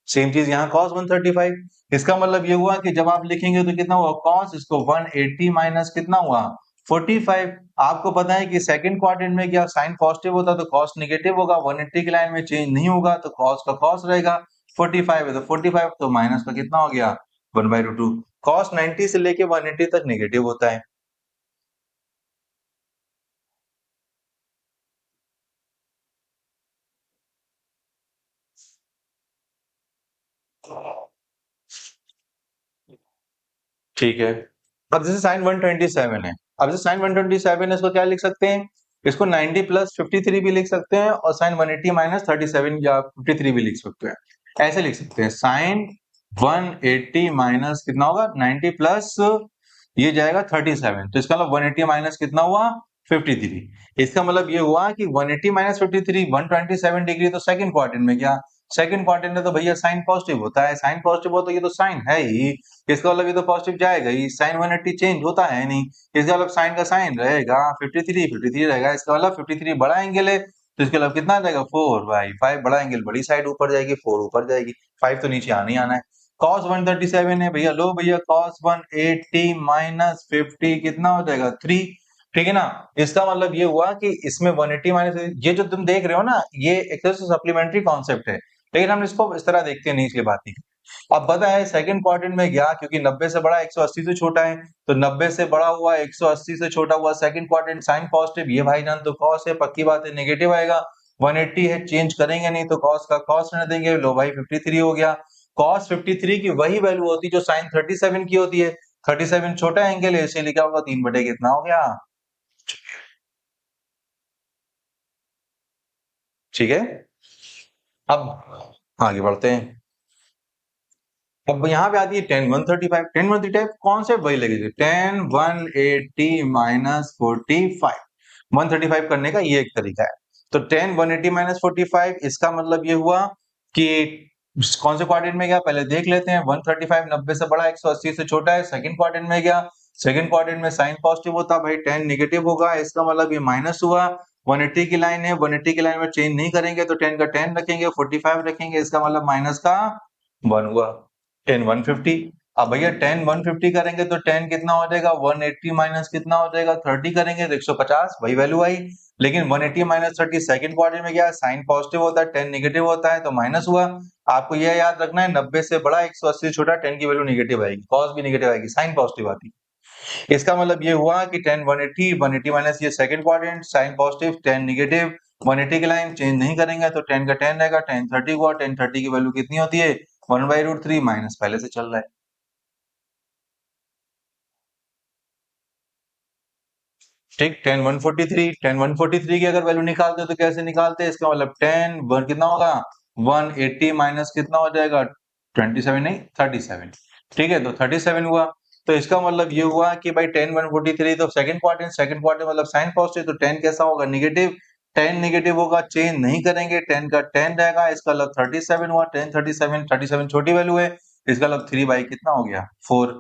सेम चीज यहाँ cos 135, इसका मतलब ये हुआ कि जब आप लिखेंगे तो कितना हुआ cos, इसको 180 माइनस कितना हुआ, 45। आपको पता है कि सेकंड क्वाड्रेंट में क्या साइन पॉजिटिव होता तो cos नेगेटिव होगा, 180 की लाइन में चेंज नहीं होगा तो cos का cos रहेगा। 45 है तो 45, तो माइनस का कितना हो गया, 1/√2। cos 90 से लेके 180 तक नेगेटिव होता है। ठीक है, अब जैसे साइन 127 है, अब जैसे साइन 127 है, इसको क्या लिख सकते हैं, इसको 90 प्लस 53 भी लिख सकते हैं, और साइन 180 माइनस 37 या 53 भी लिख सकते हैं। ऐसे लिख सकते हैं, साइन 180 माइनस कितना होगा, 90 प्लस ये जाएगा 37, तो इसका मतलब 180 माइनस कितना हुआ, 53। इसका मतलब ये हुआ कि 180 माइनस 53 127 डिग्री, तो सेकंड क्वाड्रेंट में क्या, सेकंड क्वाड्रेंट में तो भैया साइन पॉजिटिव होता है, साइन पॉजिटिव हो तो ये तो साइन है ही, इसका मतलब ये तो पॉजिटिव जाएगा ही, साइन 180 चेंज होता है नहीं, इसका मतलब साइन का साइन रहेगा, 53 रहेगा, इसका मतलब 53 बड़ा एंगल है, तो इसका मतलब कितना आ जाएगा, 4/5, बड़ा एंगल बड़ी साइड ऊपर जाएगी, 4 ऊपर जाएगी, 5 तो नीचे आना ही आना है। cos 137 है भैया, लो भैया cos 180 माइनस 50 कितना हो जाएगा, 3, ठीक है ना। इसका मतलब ये हुआ कि इसमें 180 माइनस, ये जो तुम देख रहे हो ना, ये एक तरह से सप्लीमेंट्री कॉन्सेप्ट है, लेकिन हम इसको इस तरह देखते नहीं, इसलिए बात नहीं। अब पता है सेकंड क्वाड्रेंट में गया, क्योंकि 90 से बड़ा 180 से छोटा है, तो 90 से बड़ा हुआ 180 से छोटा हुआ, सेकंड क्वाड्रेंट साइन पॉजिटिव, ये भाईजान तो cos है, पक्की बात है नेगेटिव आएगा। 180 है, चेंज करेंगे नहीं तो cos का cos रहने देंगे, लो भाई 53 हो गया। cos 53 की वही वैल्यू होती है जो साइन 37 की होती है, 37 छोटा एंगल है, इसे लिखा होगा 3 बटे कितना हो गया, ठीक है। अब आगे बढ़ते हैं। अब यहाँ पे आती है tan 135, tan 135 कौन से वही लगेगी, tan 180 माइनस 45, 135 करने का ये एक तरीका है। तो tan 180 माइनस 45, इसका मतलब ये हुआ कि कौन से क्वाड्रेंट में गया, पहले देख लेते हैं। 135 90 से बड़ा 180 से छोटा है, सेकंड क्वाड्रेंट में गया, सेकंड क्वाड्रेंट में साइन पॉजिटिव होता भाई, tan नेगेटिव होगा, इसका मतलब ये माइनस हुआ। 180 की लाइन है, 180 की लाइन में चेंज नहीं करेंगे तो tan का tan रखेंगे, 45 रखेंगे, इसका मतलब माइनस का 1 हुआ। tan 150, अब भैया tan 150 करेंगे तो tan कितना हो जाएगा, 180 माइनस कितना हो जाएगा, 30 करेंगे तो 150, वही वैल्यू आई। लेकिन 180 माइनस 30 सेकंड क्वाड्रेंट में गया, साइन पॉजिटिव होता है, tan नेगेटिव होता है तो माइनस हुआ। आपको यह याद रखना है, 90 से बड़ा 180 से छोटा, tan की वैल्यू नेगेटिव आएगी, cos भी नेगेटिव आएगी, साइन पॉजिटिव आती है। इसका मतलब ये हुआ कि tan 180 माइनस ये second quadrant, sine positive, tan negative, 180 की लाइन चेंज नहीं करेंगे तो tan का tan रहेगा, tan 30 हुआ, tan 30 की वैल्यू कितनी होती है, 1/√3, माइनस पहले से चल रहा है, ठीक। tan 143 की अगर वैल्यू निकालते हो तो कैसे निकालते हैं, इसका मतलब tan 1 कितना होगा, 180 माइनस कितना हो जाएगा, 27 नहीं 37, ठीक है, तो 37 हुआ। तो इसका मतलब ये हुआ कि भाई tan 143 तो सेकंड क्वाड्रेंट मतलब साइन पॉजिटिव, तो tan कैसा होगा, नेगेटिव, tan नेगेटिव होगा, चेंज नहीं करेंगे, tan का tan रहेगा, इसका मतलब 37 हुआ, tan 37 छोटी वैल्यू है, इसका मतलब 3 बाई कितना हो गया 4,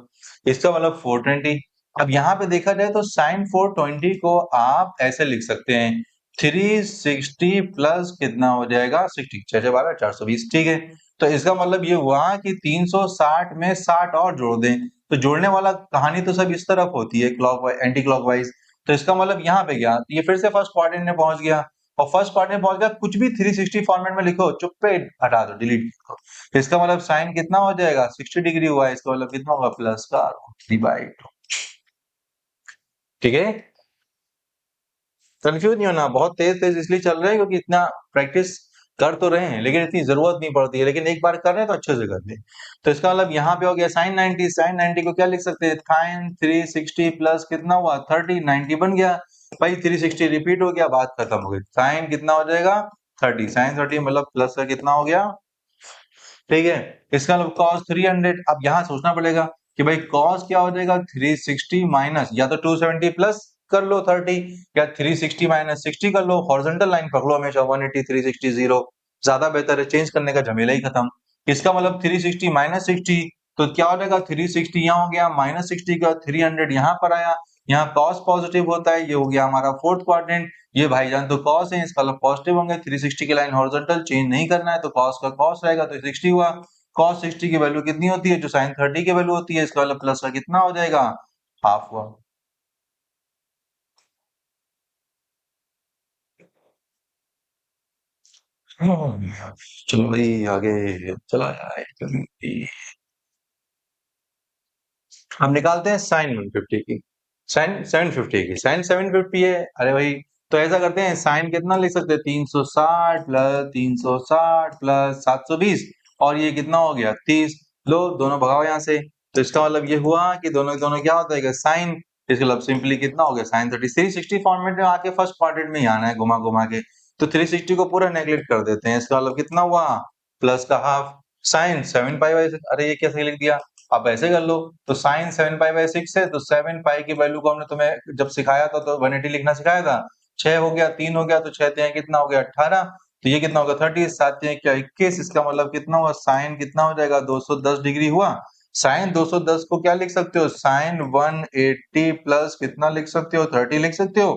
इसका मतलब 420। अब यहाँ पे देखा जाए तो साइन 420 को आप ऐसे लिख सकते हैं 360 प्लस कितना हो जाएगा 60, 6 12 420, ठीक है। तो इसका मतलब ये हुआ कि 360 में 60 और जोड़ दें, तो जोड़ने वाला कहानी तो सब इस तरफ होती है क्लॉकवाइज एंटी क्लॉकवाइज, तो इसका मतलब यहाँ पे गया, ये फिर से फर्स्ट क्वाड्रेंट में पहुंच गया, और फर्स्ट क्वाड्रेंट में पहुंच गया, कुछ भी 360 फॉर्मेट में लिखो, चुप पे हटा दो, डिलीट करो, तो इसका मतलब साइन कितना हो जाएगा 60 डिग्री हुआ है, इसका मतलब कितना होगा प्लस का 3/2, ठीक है। कंफ्यूज नहीं होना, बहुत तेज तेज इसलिए चल रहे हैं क्योंकि इतना प्रैक्टिस कर तो रहे हैं लेकिन इतनी जरूरत नहीं पड़ती है, लेकिन एक बार कर रहे हैं तो अच्छे से कर ले। तो इसका मतलब यहाँ पे हो गया साइन 90, साइन 90 को क्या लिख सकते हैं साइन 360 प्लस कितना हुआ 30, 90 बन गया भाई, 360 रिपीट हो गया, बात खत्म हो गई, साइन कितना हो जाएगा 30, साइन 30 मतलब प्लस का कितना हो गया, ठीक है। इसका मतलब cos 300, अब यहाँ सोचना पड़ेगा कि भाई cos क्या हो जाएगा 360 माइनस, या तो 270 प्लस कर लो 30, या 360 माइनस 60 कर लो, हॉरिजॉन्टल लाइन पकड़ो हमेशा 180 360 0, ज्यादा बेहतर है, चेंज करने का झमेला ही खत्म। इसका मतलब 360 माइनस 60, तो क्या हो जाएगा 360 यहाँ हो गया, माइनस 60 का 300 यहाँ पर आया, यहाँ cos पॉजिटिव होता है, ये हो गया हमारा फोर्थ क्वाड्रेंट, ये भाईजान तो cos है, इसका मतलब पॉजिटिव होंगे, 360 की लाइन हॉरिजॉन्टल चेंज नहीं करना है तो cos का cos रहेगा, तो 60 हुआ, cos 60 की वैल्यू कितनी होती है जो sin 30 की वैल्यू होती है, इसका मतलब प्लस का कितना हो जाएगा हाफ हुआ। चलो भाई आगे चला जाए, हम निकालते हैं साइन 150 की, साइन 750 की, साइन 750 है, अरे भाई तो ऐसा करते हैं साइन कितना लिख सकते हैं 360 प्लस 360 प्लस 720, और ये कितना हो गया 30, लो दोनों भगाओ यहाँ से, तो इसका मतलब ये हुआ कि दोनों दोनों क्या होता है साइन, इसका मतलब सिंपली कितना हो गया साइन 30, 360 फॉर्मेट में आके फर्स्ट क्वाड्रेंट में ही आना है घुमा घुमा के, तो 360 को पूरा नेग्लेक्ट कर देते हैं, इसका मतलब कितना हुआ प्लस का हाफ, साइन 7 पाई बाई 6, अरे ये कैसे लिख दिया, आप ऐसे कर लो, तो साइन 7 पाई बाई 6 है, तो 7 पाई की वैल्यू को हमने तुम्हें जब सिखाया था तो 180 लिखना सिखाया था, 6 हो गया 3 हो गया, तो 6 3 कितना हो गया 18, तो ये कितना होगा 30, 7 3 क्या 21, इसका मतलब कितना हुआ साइन कितना हो जाएगा 210 डिग्री हुआ, साइन 210 को क्या लिख सकते हो साइन 180 प्लस कितना लिख सकते हो 30 लिख सकते हो,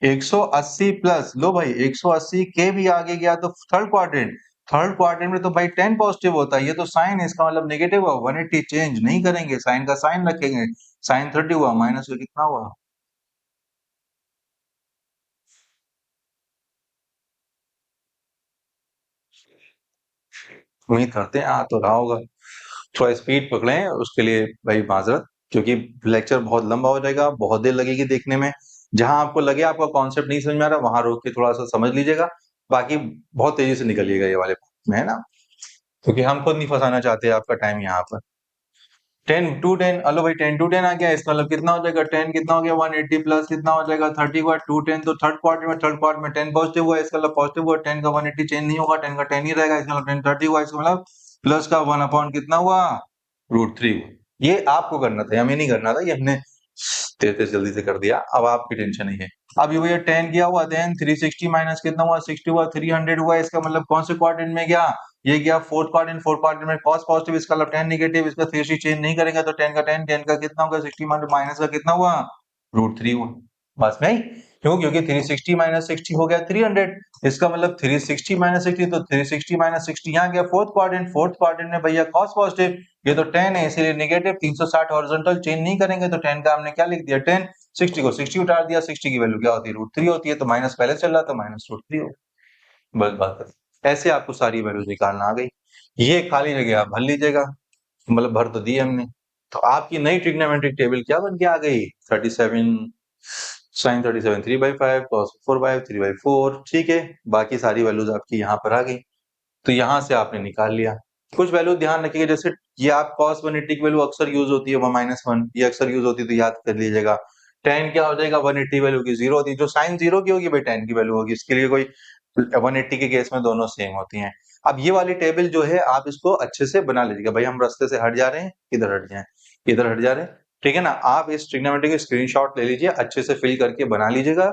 180 प्लस, लो भाई 180 के भी आगे गया तो थर्ड क्वाड्रेंट, थर्ड क्वाड्रेंट में तो भाई 10 पॉजिटिव होता है, ये तो साइन है, इसका मतलब नेगेटिव हुआ, 180 चेंज नहीं करेंगे, साइन का साइन रखेंगे, साइन 30 हुआ माइनस का कितना हुआ, उम्मीद करते हैं आ तो रहा होगा, थोड़ा स्पीड पकड़े उसके लिए भाई माजरत, क्योंकि लेक्चर बहुत लंबा हो जाएगा, बहुत देर लगेगी देखने में, जहां आपको लगे आपका कॉन्सेप्ट नहीं समझ में आ रहा वहां रोक के थोड़ा सा समझ लीजिएगा, बाकी बहुत तेजी से निकलिएगा ये वाले में, है ना, क्योंकि हम खुद नहीं फंसाना चाहते आपका टाइम यहाँ पर। 10 टू 10, हेलो भाई 10 टू 10 आ गया, इसका मतलब कितना हो जाएगा 10 कितना हो गया 180 प्लस कितना हो जाएगा 30 हुआ 2 10, तो थर्ड क्वार्टर में 10 पॉजिटिव हुआ, इसका मतलब पॉजिटिव हुआ, 10 का 180 चेंज नहीं होगा, 10 का 10 ही रहेगा, इसका मतलब 10 30 हुआ, इसका मतलब प्लस का 1 अपॉन कितना हुआ √3 हुआ। ये आपको करना था, हमें नहीं करना था, ये हमने तेज तेज जल्दी से कर दिया, अब आपकी टेंशन नहीं है। अब ये भैया 10 किया हुआ, देन 360 माइनस कितना हुआ 60 हुआ, 300 हुआ, इसका मतलब कौन से क्वाड्रेंट में गया, ये गया फोर्थ क्वाड्रेंट, फोर्थ क्वाड्रेंट में cos पॉजिटिव, इसका मतलब 10 नेगेटिव, इसका 360 चेंज नहीं करेंगे तो 10 का 10, 10 का कितना होगा 60 माइनस का कितना हुआ √3 हुआ, बस नहीं, क्यों, क्योंकि 360 माइनस 60 हो गया 300, इसका मतलब 360 माइनस 60, तो 360 माइनस 60 यहाँ गया फोर्थ क्वाड्रेंट, फोर्थ क्वाड्रेंट में भैया cos पॉजिटिव, ये तो 10 है इसीलिए नेगेटिव, 360 हॉरिजॉन्टल चेंज नहीं करेंगे तो 10 का हमने क्या लिख दिया 10, 60 को 60 उतार दिया, 60 की वैल्यू क्या होती है √3 होती है, तो माइनस पहले चल रहा था माइनस √3 हो, बस बात है। ऐसे आपको सारी वैल्यूज निकालना आ गई, ये खाली जगह आप भर लीजिएगा, मतलब भर तो दी हमने, तो आपकी नई ट्रिग्नोमेट्रिक टेबल क्या बन के आ गई 37 साइन 37 3/5 cos 4/5 3/4, ठीक है, बाकी सारी वैल्यूज आपकी यहाँ पर आ गई, तो यहाँ से आपने निकाल लिया। कुछ वैल्यू ध्यान रखिएगा, जैसे ये आप cos 180 की वैल्यू अक्सर यूज होती है -1, ये अक्सर यूज होती है तो याद कर लीजिएगा, tan क्या हो जाएगा 180 वैल्यू की 0 होती है, जो sin 0 की होगी भाई tan की वैल्यू होगी, इसके लिए कोई 180 के केस में दोनों सेम होती हैं। अब ये वाली टेबल जो है आप इसको अच्छे से बना लीजिएगा, भाई हम रास्ते से हट जा रहे हैं, इधर हट जाए, इधर हट जा रहे हैं, ठीक है ना, आप इस ट्रिग्नोमेट्री की स्क्रीनशॉट ले लीजिए, अच्छे से फिल करके बना लीजिएगा,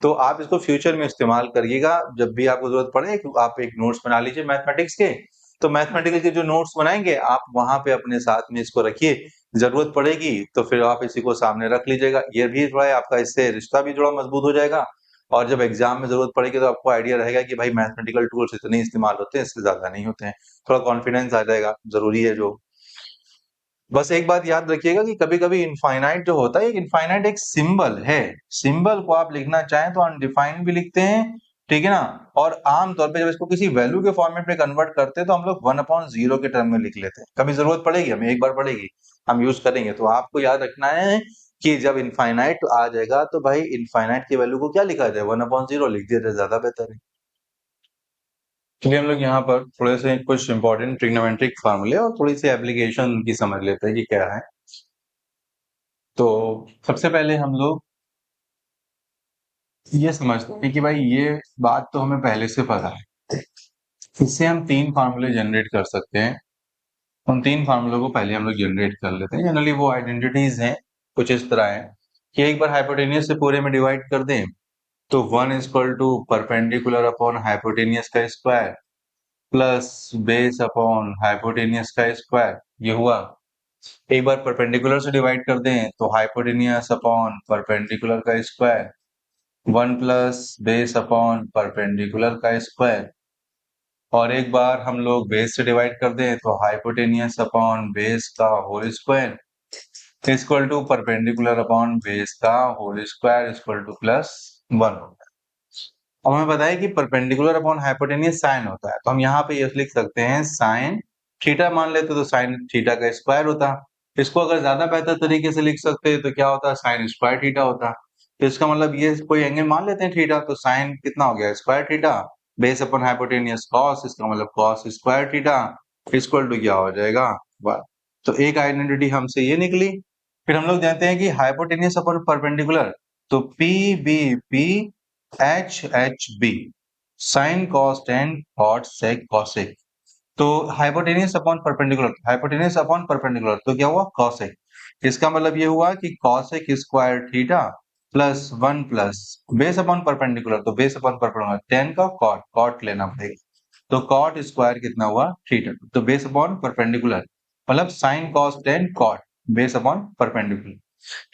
तो आप इसको फ्यूचर में इस्तेमाल करिएगा, जब भी आपको जरूरत पड़े आप एक नोट्स बना लीजिए मैथमेटिक्स के, तो मैथमेटिकल के जो नोट्स बनाएंगे आप वहां पे अपने साथ में इसको रखिए, जरूरत पड़ेगी तो फिर आप इसी को सामने रख लीजिएगा। ये भी थोड़ा आपका इससे रिश्ता भी थोड़ा मजबूत हो जाएगा, और जब एग्जाम में जरूरत पड़ेगी तो आपको आइडिया रहेगा कि भाई मैथमेटिकल टूल्स इतने इस्तेमाल होते हैं, इससे ज्यादा नहीं होते हैं। थोड़ा कॉन्फिडेंस आ जाएगा, जरूरी है जो। बस एक बात याद रखिएगा कि कभी-कभी इनफाइनाइट जो होता है, इनफाइनाइट एक सिंबल है। सिंबल को आप लिखना चाहें तो अनडिफाइंड भी लिखते हैं, ठीक है ना? और आम तौर पे जब इसको किसी वैल्यू के फॉर्मेट में कन्वर्ट करते हैं तो हम लोग 1/0 के टर्म में लिख लेते हैं। कभी जरूरत पड़ेगी, हमें एक बार पड़ेगी, हम यूज करेंगे। तो आपको याद रखना है कि जब इनफाइनाइट आ जाएगा तो भाई इनफाइनाइट की वैल्यू को क्या लिखा जाए, 1/0 लिख दिया जाए, ज्यादा बेहतर है। चलिए हम लोग यहाँ पर थोड़े से कुछ इंपॉर्टेंट ट्रिग्नोमेट्रिक फार्मूले और थोड़ी सी एप्लीकेशन की समझ लेते हैं कि क्या है। तो सबसे पहले हम लोग ये समझते हैं कि भाई ये बात तो हमें पहले से पता है, इससे हम तीन फार्मूले जनरेट कर सकते हैं। उन तीन फार्मूलों को पहले हम लोग जनरेट कर लेते हैं। जनरली वो आइडेंटिटीज हैं, कुछ इस तरह है कि एक बार हाइपोटेनियस से पूरे में डिवाइड कर दें तो 1 = परपेंडिकुलर अपॉन हाइपोटेनियस का square plus base upon hypotenuse का स्क्वायर, ये हुआ। एक बार परपेंडिकुलर से डिवाइड कर दें तो हाइपोटेनियस अपॉन परपेंडिकुलर का square 1 plus base upon perpendicular का स्क्वायर। और एक बार हम लोग बेस से डिवाइड कर दें तो हाइपोटेनियस अपॉन बेस का whole square equal to perpendicular upon base का होल स्क्वायर इक्वल टू +1 होता है। अब हमें पता है कि परपेंडिकुलर अपॉन हाइपोटेनियस साइन होता है, तो हम यहाँ पे ये लिख सकते हैं साइन थीटा मान लेते तो साइन थीटा का स्क्वायर होता। इसको अगर ज्यादा बेहतर तरीके से लिख सकते तो क्या होता, साइन स्क्वायर थीटा होता। तो इसका मतलब ये कोई एंगल मान लेते हैं थीटा, तो साइन कितना हो गया, square theta base upon hypotenuse cos, इसका मतलब cos square theta equal to क्या हो जाएगा 1। तो एक आइडेंटिटी हमसे ये निकली। फिर हम लोग जानते हैं कि हाइपोटेनियस अपॉन परपेंडिकुलर, तो P B P H H B sine cos tan cot sec cosec. तो हाइपोटेनियस अपॉन परपेंडिकुलर तो क्या हुआ कॉसेक। इसका मतलब ये हुआ कि cosec square theta +1 plus base upon perpendicular, तो बेस अपॉन परपेंडिकुलर टेन का कॉट, कॉट लेना पड़ेगा। तो कॉट स्क्वायर कितना हुआ थीटा, तो बेस अपॉन परपेंडिकुलर मतलब sine cos tan cot base upon perpendicular.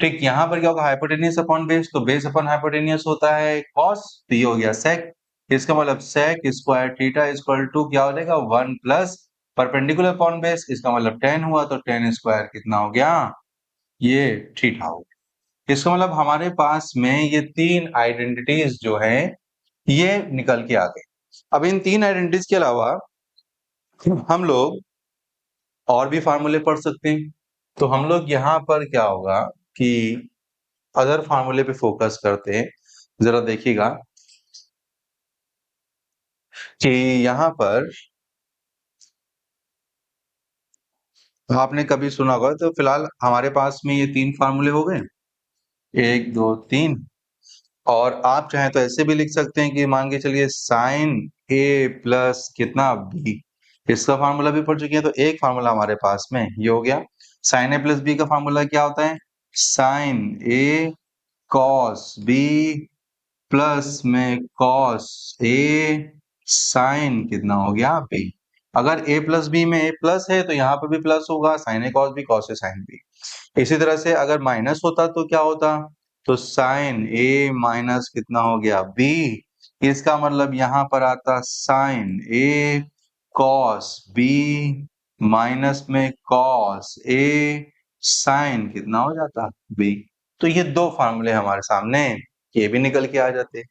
ठीक, यहाँ पर क्या होगा हाइपोटेनियस अपॉन बेस, तो बेस अपॉन हाइपोटेनियस होता है कॉस, तो ये हो गया सेक। इसका मतलब sec square theta equal to क्या हो जाएगा 1 प्लस परपेंडिकुलर अपॉन बेस, इसका मतलब 10 हुआ, तो 10 स्क्वायर कितना हो गया, ये थीटा हो गया। इसका मतलब हमारे पास में ये तीन आइडेंटिटीज जो है ये निकल के आ गए। अब इन तीन आइडेंटिटीज के अलावा हम लोग और भी फार्मूले पढ़ सकते हैं। तो हम लोग यहाँ पर क्या होगा कि अदर फार्मूले पे फोकस करते हैं। जरा देखिएगा कि यहाँ पर आपने कभी सुना होगा, तो फिलहाल हमारे पास में ये तीन फार्मूले हो गए, 1 2 3। और आप चाहें तो ऐसे भी लिख सकते हैं कि मान के चलिए साइन ए प्लस कितना बी, इसका फार्मूला भी पढ़ चुके हैं। तो एक फार्मूला हमारे पास में ये हो गया। साइन ए प्लस बी का फार्मूला क्या होता है, साइन ए कॉस बी प्लस में कॉस ए साइन कितना हो गया बी। अगर a प्लस बी में a प्लस है तो यहाँ पे भी प्लस होगा, sign A cos B cos A sine B. इसी तरह से अगर माइनस होता तो क्या होता, तो साइन ए माइनस कितना हो गया बी। इसका मतलब यहाँ पर आता साइन ए कॉस बी माइनस में कॉस ए साइन कितना हो जाता बी। तो ये दो फार्मूले हमारे सामने, ये भी निकल के आ जाते।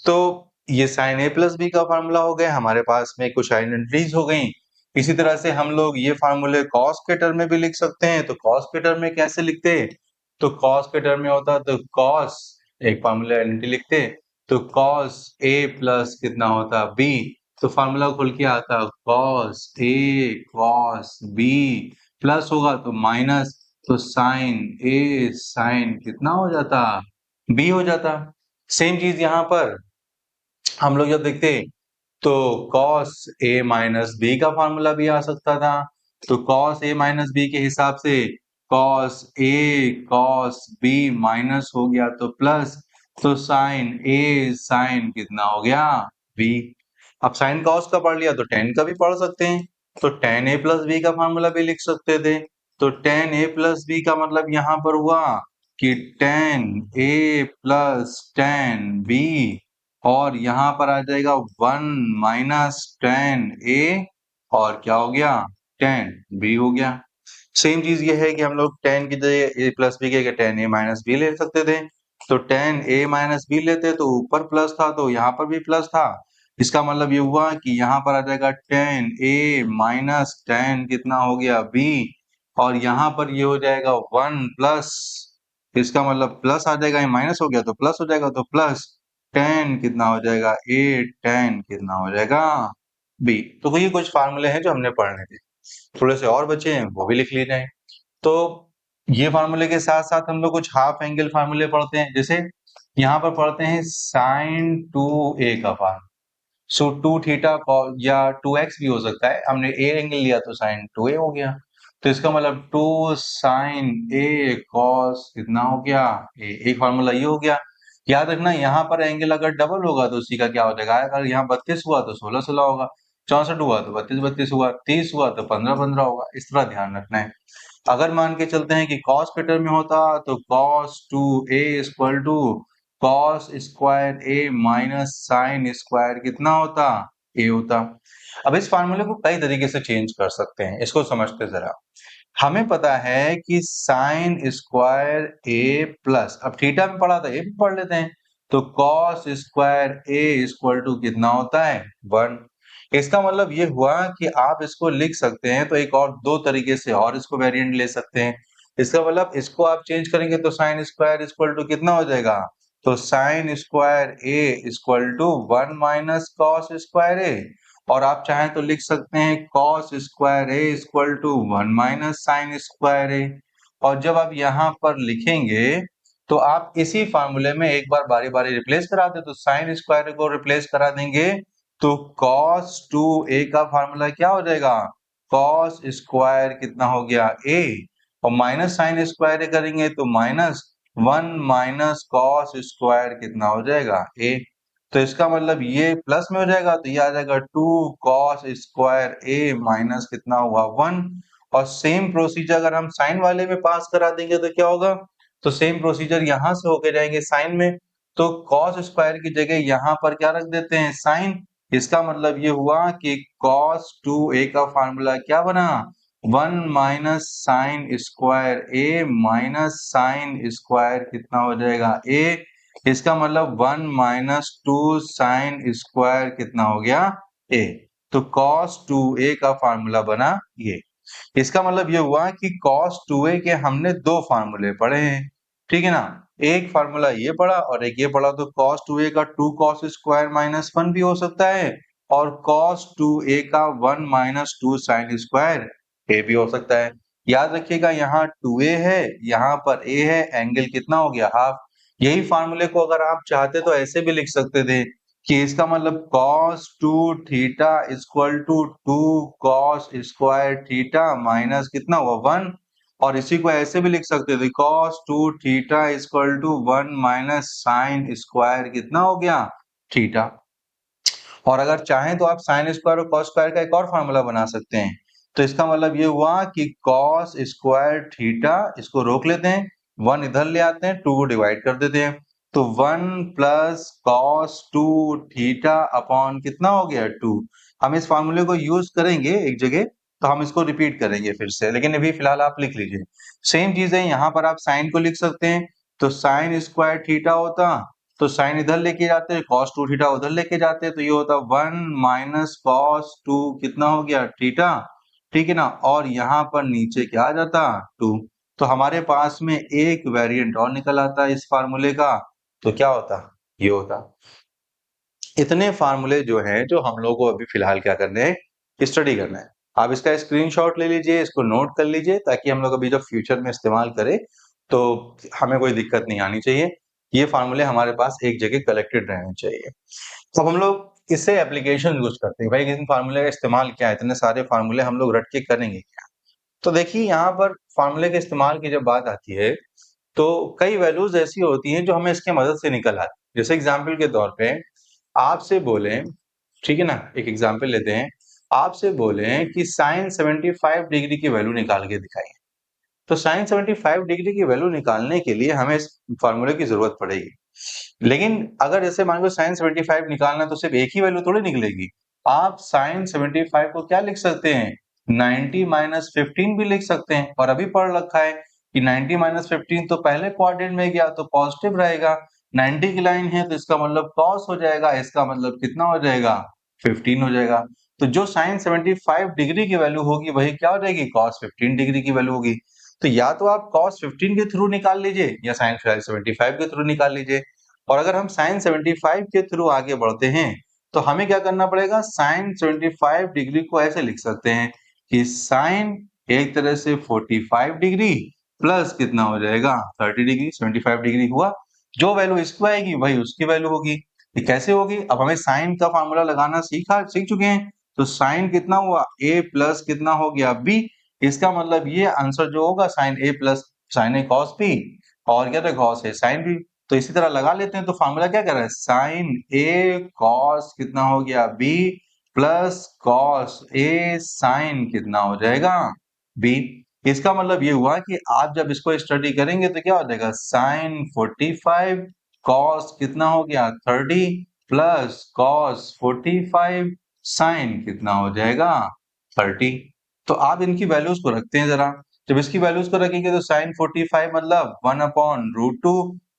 तो ये साइन ए प्लस बी का फार्मूला हो गया, हमारे पास में कुछ आइडेंटिटीज हो गई। इसी तरह से हम लोग ये फार्मूले कॉस के टर्म में भी लिख सकते हैं। तो कॉस के टर्म में कैसे लिखते, तो कॉस के टर्म में होता तो कॉस एक फार्मूला आइडेंटिटी लिखते, तो कॉस ए प्लस कितना होता बी। तो फार्मूला खुल के आता cos A cos B plus होगा तो माइनस, तो साइन ए साइन कितना हो जाता बी हो जाता। सेम चीज यहाँ पर हम लोग जब देखते तो cos a माइनस बी का फार्मूला भी आ सकता था। तो cos a माइनस बी के हिसाब से cos a cos b minus हो गया तो प्लस, तो साइन a साइन कितना हो गया b। अब साइन कॉस का पढ़ लिया तो टेन का भी पढ़ सकते हैं, तो टेन ए प्लस बी का फॉर्मूला भी लिख सकते थे। तो टेन ए प्लस बी का मतलब यहाँ पर हुआ कि टेन ए प्लस टेन बी, और यहाँ पर आ जाएगा 1 माइनस टेन ए, और क्या हो गया, टेन बी हो गया। सेम चीज ये है कि हम लोग टेन की जगह ए प्लस बी के टेन ए माइनस बी ले सकते थे, तो टेन ए माइनस बी लेते तो ऊपर प्लस था तो यहाँ पर भी प्लस था। इसका मतलब ये हुआ कि यहाँ पर आ जाएगा टेन ए माइनस टेन कितना हो गया बी, और यहाँ पर ये हो जाएगा 1 प्लस, इसका मतलब प्लस आ जाएगा, ये माइनस हो गया तो प्लस हो जाएगा, तो प्लस टेन कितना हो जाएगा ए, टेन कितना हो जाएगा बी। तो ये कुछ फार्मूले हैं जो हमने पढ़ने थे, थोड़े से और बचे हैं वो भी लिख लिए जाए। तो ये फार्मूले के साथ साथ हम लोग कुछ हाफ एंगल फार्मूले पढ़ते हैं, जैसे यहाँ पर पढ़ते हैं साइन 2a का फार्मूला। सो 2 थीटा या 2x भी हो सकता है, हमने a एंगल लिया तो साइन 2a हो गया, तो इसका मतलब 2 साइन a कॉस कितना हो गया a। एक फार्मूला ये हो गया। याद रखना यहाँ पर एंगल अगर डबल होगा तो उसी का क्या हो जाएगा, अगर यहाँ 32 हुआ तो 16 16 होगा, 64 हुआ तो 32 32 हुआ, 30 हुआ तो 15 15 होगा, इस तरह ध्यान रखना है। अगर मान के चलते हैं कि कॉस के टर्म में होता तो cos 2a equal to cos square a minus sine square कितना होता, a होता। अब इस फार्मूले को कई तरीके से चेंज कर सकते हैं, इसको समझते जरा। हमें पता है कि साइन स्क्वायर a प्लस, अब थीटा में पढ़ा था ये भी पढ़ लेते हैं, तो cos square a equal to कितना होता है 1। इसका मतलब ये हुआ कि आप इसको लिख सकते हैं तो एक और दो तरीके से और इसको वेरिएंट ले सकते हैं। इसका मतलब इसको आप चेंज करेंगे तो साइन स्क्वायर इक्वल टू कितना हो जाएगा, तो sine square a equal to 1 minus cos square a, और आप चाहें तो लिख सकते हैं cos square a equal to 1 minus sine square a। और जब आप यहाँ पर लिखेंगे तो आप इसी फार्मूले में एक बार बारी बारी रिप्लेस करा दे, तो साइन स्क्वायर को रिप्लेस करा देंगे तो cos 2a का फार्मूला क्या हो जाएगा, cos स्क्वायर कितना हो गया a, और माइनस साइन स्क्वायर करेंगे तो माइनस 1 माइनस कॉस स्क्वायर कितना हो जाएगा a। तो इसका मतलब ये प्लस में हो जाएगा तो ये आ जाएगा 2 cos स्क्वायर a माइनस कितना हुआ 1। और सेम प्रोसीजर अगर हम साइन वाले में पास करा देंगे तो क्या होगा, तो सेम प्रोसीजर यहां से होके जाएंगे साइन में, तो cos स्क्वायर की जगह यहाँ पर क्या रख देते हैं साइन। इसका मतलब ये हुआ कि cos 2a का फार्मूला क्या बना, 1 minus sine square a minus sine square कितना हो जाएगा a। इसका मतलब 1 माइनस 2 साइन स्क्वायर कितना हो गया a। तो cos 2a का फार्मूला बना ये। इसका मतलब ये हुआ कि cos 2a के हमने दो फार्मूले पढ़े हैं, ठीक है ना। एक फार्मूला ये पढ़ा और एक ये पढ़ा, तो cos 2a का 2 cos स्क्वायर माइनस 1 भी हो सकता है, और cos 2a का 1 माइनस 2 साइन स्क्वायर a भी हो सकता है। याद रखिएगा यहाँ 2a है, यहाँ पर a है, एंगल कितना हो गया हाफ। यही फार्मूले को अगर आप चाहते तो ऐसे भी लिख सकते थे कि इसका मतलब cos 2 theta equal to 2 cos square theta minus कितना हुआ 1, और इसी को ऐसे भी लिख सकते थे cos 2 theta equal to 1 minus sine square कितना हो गया थीटा। और अगर चाहें तो आप साइन स्क्वायर और cos स्क्वायर का एक और फार्मूला बना सकते हैं। तो इसका मतलब ये हुआ कि cos स्क्वायर थीटा, इसको रोक लेते हैं, 1 इधर ले आते हैं, 2 को डिवाइड कर देते हैं, तो 1 प्लस cos 2 थीटा अपॉन कितना हो गया 2। हम इस फार्मूले को यूज करेंगे एक जगह, तो हम इसको रिपीट करेंगे फिर से, लेकिन अभी फिलहाल आप लिख लीजिए। सेम चीज है, यहाँ पर आप साइन को लिख सकते हैं, तो साइन स्क्वायर थीटा होता, तो साइन इधर लेके जाते हैं, cos 2 थीटा उधर लेके जाते हैं, तो ये होता 1 माइनस cos 2 कितना हो गया थीटा, ठीक है ना। और यहाँ पर नीचे क्या आ जाता 2, तो हमारे पास में एक वेरिएंट और निकल आता इस फार्मूले का, तो क्या होता ये होता। इतने फार्मूले जो हैं जो हम लोग को अभी फिलहाल क्या करने हैं, स्टडी करना है। आप इसका स्क्रीनशॉट ले लीजिए, इसको नोट कर लीजिए, ताकि हम लोग अभी जब फ्यूचर में इस्तेमाल करें तो हमें कोई दिक्कत नहीं आनी चाहिए। ये फार्मूले हमारे पास एक जगह कलेक्टेड रहने चाहिए। अब हम लोग इससे एप्लीकेशन यूज करते हैं, भाई इन फार्मूले का इस्तेमाल क्या है, इतने सारे फार्मूले हम लोग रट के करेंगे क्या। तो देखिए यहाँ पर फार्मूले के इस्तेमाल की जब बात आती है तो कई वैल्यूज ऐसी होती हैं जो हमें इसके मदद से निकल आती है। जैसे एग्जाम्पल के तौर पे आपसे बोले ठीक है ना। एक एग्जांपल लेते हैं, आपसे बोले कि साइन 75 डिग्री की वैल्यू निकाल के दिखाइए। तो साइन 75 डिग्री की वैल्यू निकालने के लिए हमें इस फॉर्मूले की जरूरत पड़ेगी। लेकिन अगर जैसे मान लो साइन 75 निकालना है तो सिर्फ एक ही वैल्यू थोड़ी निकलेगी। आप साइन 75 को क्या लिख सकते हैं, 90 माइनस 15 भी लिख सकते हैं। और अभी पढ़ रखा है कि 90 माइनस 15 तो पहले क्वाड्रेंट में गया तो पॉजिटिव रहेगा, 90 की लाइन है तो इसका मतलब कॉस हो जाएगा, इसका मतलब कितना हो जाएगा, 15 हो जाएगा। तो जो साइन 75 डिग्री की वैल्यू होगी वही क्या हो जाएगी, कॉस 15 डिग्री की वैल्यू होगी। तो या तो आप cos 15 के थ्रू निकाल लीजिए या sin 75 के थ्रू निकाल लीजिए। और अगर हम sin 75 के थ्रू आगे बढ़ते हैं तो हमें क्या करना पड़ेगा, sin 75 डिग्री को ऐसे लिख सकते हैं कि sin एक तरह से 45 डिग्री प्लस कितना हो जाएगा 30 डिग्री, 75 डिग्री हुआ। जो वैल्यू इसको आएगी वही उसकी वैल्यू होगी। ये कैसे होगी, अब हमें sin का फार्मूला लगाना सीख चुके हैं। तो sin कितना हुआ, a प्लस कितना हो गया b। इसका मतलब ये आंसर जो होगा साइन ए प्लस साइन ए कॉस बी, और क्या था कॉस ए साइन बी। तो इसी तरह लगा लेते हैं। तो फार्मूला क्या कर रहा है, साइन ए कॉस कितना हो गया B plus cos A sign कितना हो जाएगा बी। इसका मतलब ये हुआ कि आप जब इसको स्टडी करेंगे तो क्या हो जाएगा, साइन 45 कॉस कितना हो गया 30 प्लस कॉस 45 साइन कितना हो जाएगा 30। तो आप इनकी वैल्यूज को रखते हैं जरा। जब इसकी वैल्यूज को रखेंगे तो साइन 45 मतलब 1/√2,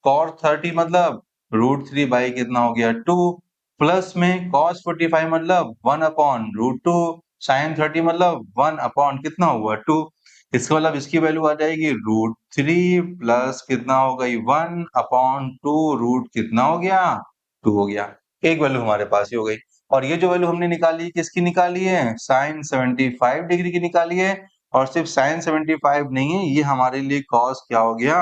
कॉस 30 मतलब √3 बाई कितना हो गया 2, प्लस में कॉस 45 मतलब 1/√2, साइन 30 मतलब 1 अपॉन कितना हुआ 2। इसका मतलब इसकी वैल्यू आ जाएगी √3 प्लस कितना हो गई 1/2, रूट कितना हो गया 2 हो गया। एक वैल्यू हमारे पास ही हो गई। और ये जो वैल्यू हमने निकाली किसकी निकाली है, साइन 75 डिग्री की निकाली है। और सिर्फ साइन 75 नहीं है, ये हमारे लिए कॉस क्या हो गया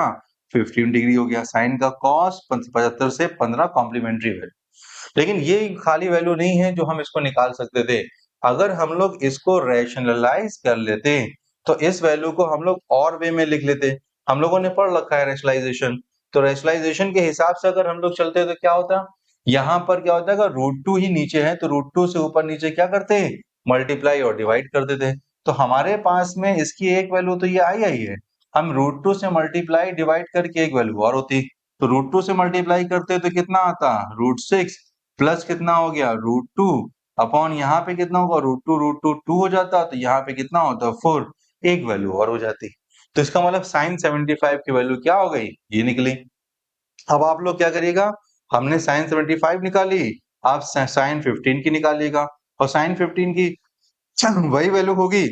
15 डिग्री हो गया। साइन का कॉस 75 से 15 कॉम्प्लीमेंट्री वैल्यू। लेकिन ये खाली वैल्यू नहीं है जो हम इसको निकाल सकते थे। अगर हम लोग इसको रैशनलाइज कर लेते तो इस वैल्यू को हम लोग और वे में लिख लेते। हम लोगों ने पढ़ रखा है रैशनलाइजेशन। तो रैशनलाइजेशन के हिसाब से अगर हम लोग चलते तो क्या होता, यहाँ पर क्या होता है, अगर √2 ही नीचे है तो √2 से ऊपर नीचे क्या करते हैं, मल्टीप्लाई और डिवाइड कर देते हैं। तो हमारे पास में इसकी एक वैल्यू तो ये आई है। हम √2 से मल्टीप्लाई डिवाइड करके एक वैल्यू और होती। तो √2 से मल्टीप्लाई करते तो कितना आता, √6 प्लस कितना हो गया √2 अपॉन यहाँ पे कितना होगा √2 2 हो जाता। तो यहाँ पे कितना होता 4, एक वैल्यू और हो जाती। तो इसका मतलब साइन 75 की वैल्यू क्या हो गई, ये निकली। अब आप लोग क्या करिएगा, हमने साइन 75 निकाली, आप साइन 15 की निकालिएगा। और साइन 15 की वही वैल्यू होगी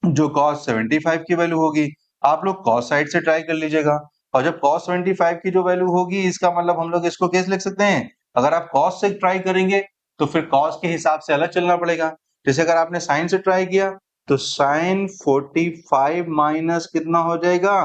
जो cos 75 की वैल्यू होगी। आप लोग cos साइड से ट्राई कर लीजिएगा। और जब cos 75 की जो वैल्यू होगी, इसका मतलब हम लोग इसको कैसे लिख सकते हैं, अगर आप cos से ट्राई करेंगे तो फिर cos के हिसाब से अलग चलना पड़ेगा। जैसे अगर आपने sin से ट्राई किया तो sin 45 माइनस कितना हो जाएगा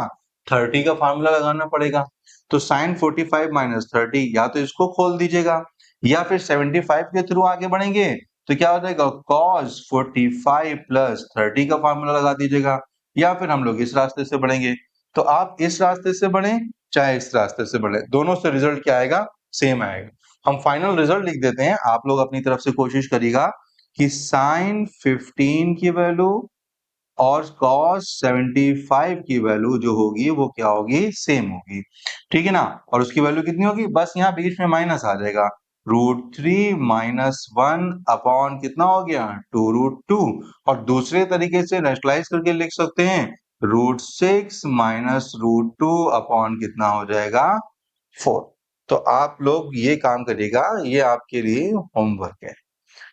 30 का फार्मूला लगाना पड़ेगा। तो sin 45 माइनस 30 या तो इसको खोल दीजिएगा या फिर 75 के थ्रू आगे बढ़ेंगे तो क्या हो जाएगा cos 45 प्लस 30 का फार्मूला लगा दीजिएगा। या फिर हम लोग इस रास्ते से बढ़ेंगे। तो आप इस रास्ते से बढ़े चाहे इस रास्ते से बढ़े, दोनों से रिजल्ट क्या आएगा, सेम आएगा। हम फाइनल रिजल्ट लिख देते हैं, आप लोग अपनी तरफ से कोशिश करिएगा कि साइन 15 की वैल्यू और cos 75 की वैल्यू जो होगी वो क्या होगी, सेम होगी। ठीक है ना। और उसकी वैल्यू कितनी होगी, बस यहाँ बीच में माइनस आ जाएगा, √3 माइनस 1 अपॉन कितना हो गया 2√2। और दूसरे तरीके से नेशनलाइज करके लिख सकते हैं √6 माइनस √2 अपॉन कितना हो जाएगा 4। तो आप लोग ये काम करिएगा, ये आपके लिए होमवर्क है।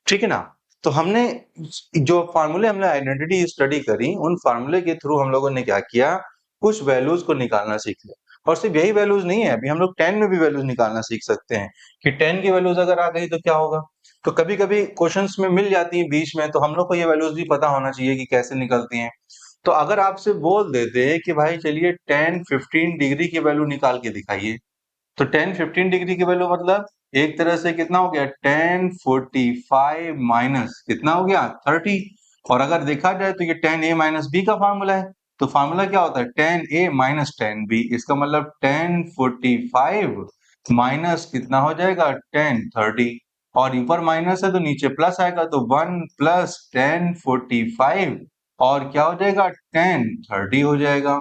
ठीक है ना। तो हमने जो फार्मूले हमने आइडेंटिटी स्टडी करी, उन फार्मूले के थ्रू हम लोगों ने क्या किया, कुछ वैल्यूज को निकालना सीख लिया। और सिर्फ यही वैल्यूज नहीं है, अभी हम लोग 10 में भी वैल्यूज निकालना सीख सकते हैं कि 10 की वैल्यूज अगर आ गई तो क्या होगा। तो कभी कभी क्वेश्चंस में मिल जाती है बीच में, तो हम लोग को ये वैल्यूज भी पता होना चाहिए कि कैसे निकलती हैं। तो अगर आपसे बोल देते हैं कि भाई चलिए 10-15 डिग्री की वैल्यू निकाल के दिखाइए, तो 10-15 डिग्री की वैल्यू मतलब एक तरह से कितना हो गया 1045 माइनस कितना हो गया 30। और अगर देखा जाए तो ये 10a माइनस बी का फार्मूला है। तो फार्मूला क्या होता है 10a माइनस 10b। इसका मतलब 1045 माइनस कितना हो जाएगा 1030। और ऊपर माइनस है तो नीचे प्लस आएगा, तो 1 प्लस 1045 और क्या हो जाएगा 1030 हो जाएगा।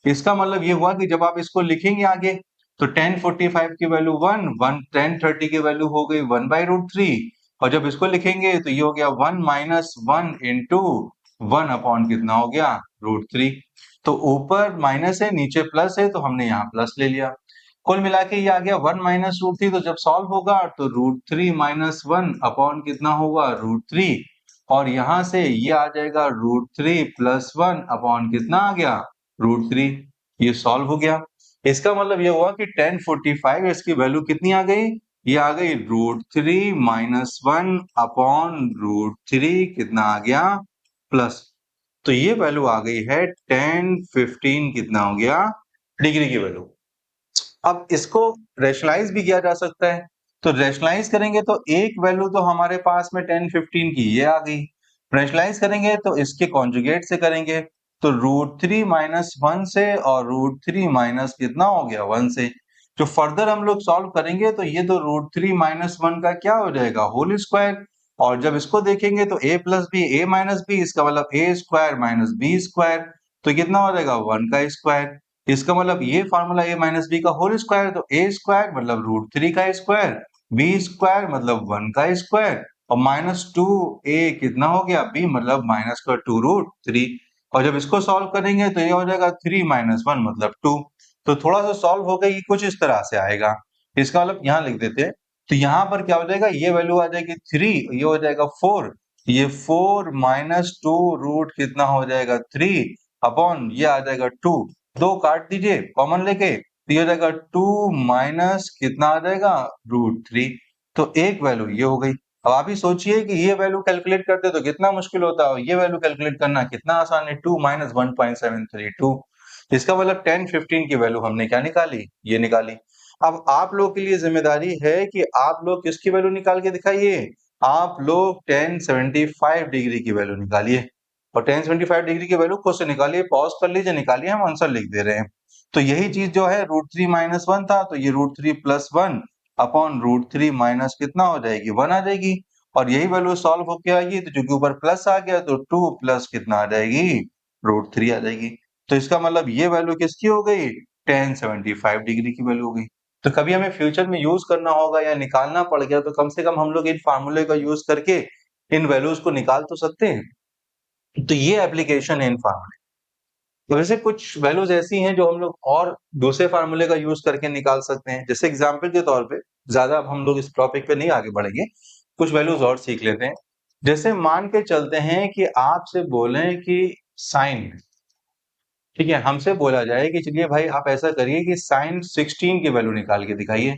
इसका मतलब ये हुआ कि जब आप इसको लिखेंगे आगे तो 1045 की वैल्यू 1, 1030 की वैल्यू हो गई 1/√3 और जब इसको लिखेंगे तो ये हो गया 1 माइनस 1 इंटू 1 अपॉन कितना हो गया √3। तो ऊपर माइनस है नीचे प्लस है तो हमने यहाँ प्लस ले लिया। कुल मिला के ये आ गया 1 माइनस √3, तो जब सॉल्व होगा तो √3 माइनस 1 अपॉन कितना होगा √3 और यहाँ से ये आ जाएगा √3 प्लस 1 अपॉन कितना आ गया √3। ये सॉल्व हो गया। इसका मतलब ये हुआ कि 1045 इसकी वैल्यू कितनी आ गई, ये आ गई √3 माइनस 1 अपॉन √3 कितना आ गया प्लस। तो ये वैल्यू आ गई है 1015 कितना हो गया डिग्री की वैल्यू। अब इसको रेशनलाइज भी किया जा सकता है, तो रेशनलाइज करेंगे तो एक वैल्यू तो हमारे पास में 1015 की ये आ गई, रेशनलाइज करेंगे तो इसके कॉन्जुगेट से करेंगे तो √3 माइनस 1 से और √3 माइनस कितना हो गया 1 से। जो फर्दर हम लोग सॉल्व करेंगे तो ये तो √3 माइनस 1 का क्या हो जाएगा होल स्क्वायर और जब इसको देखेंगे तो a plus B a minus B, इसका मतलब a square minus B square, तो कितना हो जाएगा 1 का स्क्वायर। इसका मतलब ये फार्मूला a माइनस बी का होल स्क्वायर, तो a स्क्वायर मतलब √3 का स्क्वायर, b स्क्वायर मतलब 1 का स्क्वायर और माइनस 2a कितना हो गया b मतलब माइनस का 2√3 और जब इसको सॉल्व करेंगे तो ये हो जाएगा 3 माइनस 1 मतलब 2। तो थोड़ा सा सॉल्व हो गई कुछ इस तरह से आएगा। इसका मतलब यहाँ लिख देते हैं तो यहाँ पर क्या हो जाएगा ये वैल्यू आ जाएगी 3, ये हो जाएगा 4, ये 4 माइनस 2 रूट कितना हो जाएगा 3 अपॉन ये आ जाएगा 2, दो काट दीजिए कॉमन लेके तो ये हो जाएगा 2 माइनस कितना आ जाएगा √3। तो एक वैल्यू ये हो गई। अब आप ही सोचिए कि ये वैल्यू कैलकुलेट करते तो कितना मुश्किल होता है, ये वैल्यू कैलकुलेट करना कितना आसान है 2 माइनस 1.732। इसका मतलब 1015 की वैल्यू हमने क्या निकाली ये निकाली। अब आप लोग के लिए जिम्मेदारी है कि आप लोग किसकी वैल्यू निकाल के दिखाइए, आप लोग 1075 डिग्री की वैल्यू निकालिए और 1075 डिग्री की वैल्यू खुद से निकालिए, पॉज कर लीजिए निकालिए, हम आंसर लिख दे रहे हैं। तो यही चीज जो है √3 माइनस 1 था तो ये √3 प्लस 1 अपॉन √3 माइनस कितना हो जाएगी 1 आ जाएगी और यही वैल्यू सॉल्व होके आएगी तो चूंकि ऊपर प्लस आ गया तो 2 प्लस कितना आ जाएगी √3 आ जाएगी। तो इसका मतलब ये वैल्यू किसकी हो गई 1075 डिग्री की वैल्यू हो गई। तो कभी हमें फ्यूचर में यूज करना होगा या निकालना पड़ गया तो कम से कम हम लोग इन फार्मूले का यूज करके इन वैल्यूज को निकाल तो सकते हैं। तो ये एप्लीकेशन है इन फार्मूले। तो वैसे कुछ वैल्यूज ऐसी हैं जो हम लोग और दूसरे फार्मूले का यूज करके निकाल सकते हैं, जैसे एग्जांपल के तौर पे, ज्यादा अब हम लोग इस टॉपिक पे नहीं आगे बढ़ेंगे, कुछ वैल्यूज और सीख लेते हैं। जैसे मान के चलते हैं कि आपसे बोले कि साइन, ठीक है, हमसे बोला जाए कि चलिए भाई आप ऐसा करिए कि साइन 16 की वैल्यू निकाल के दिखाइए।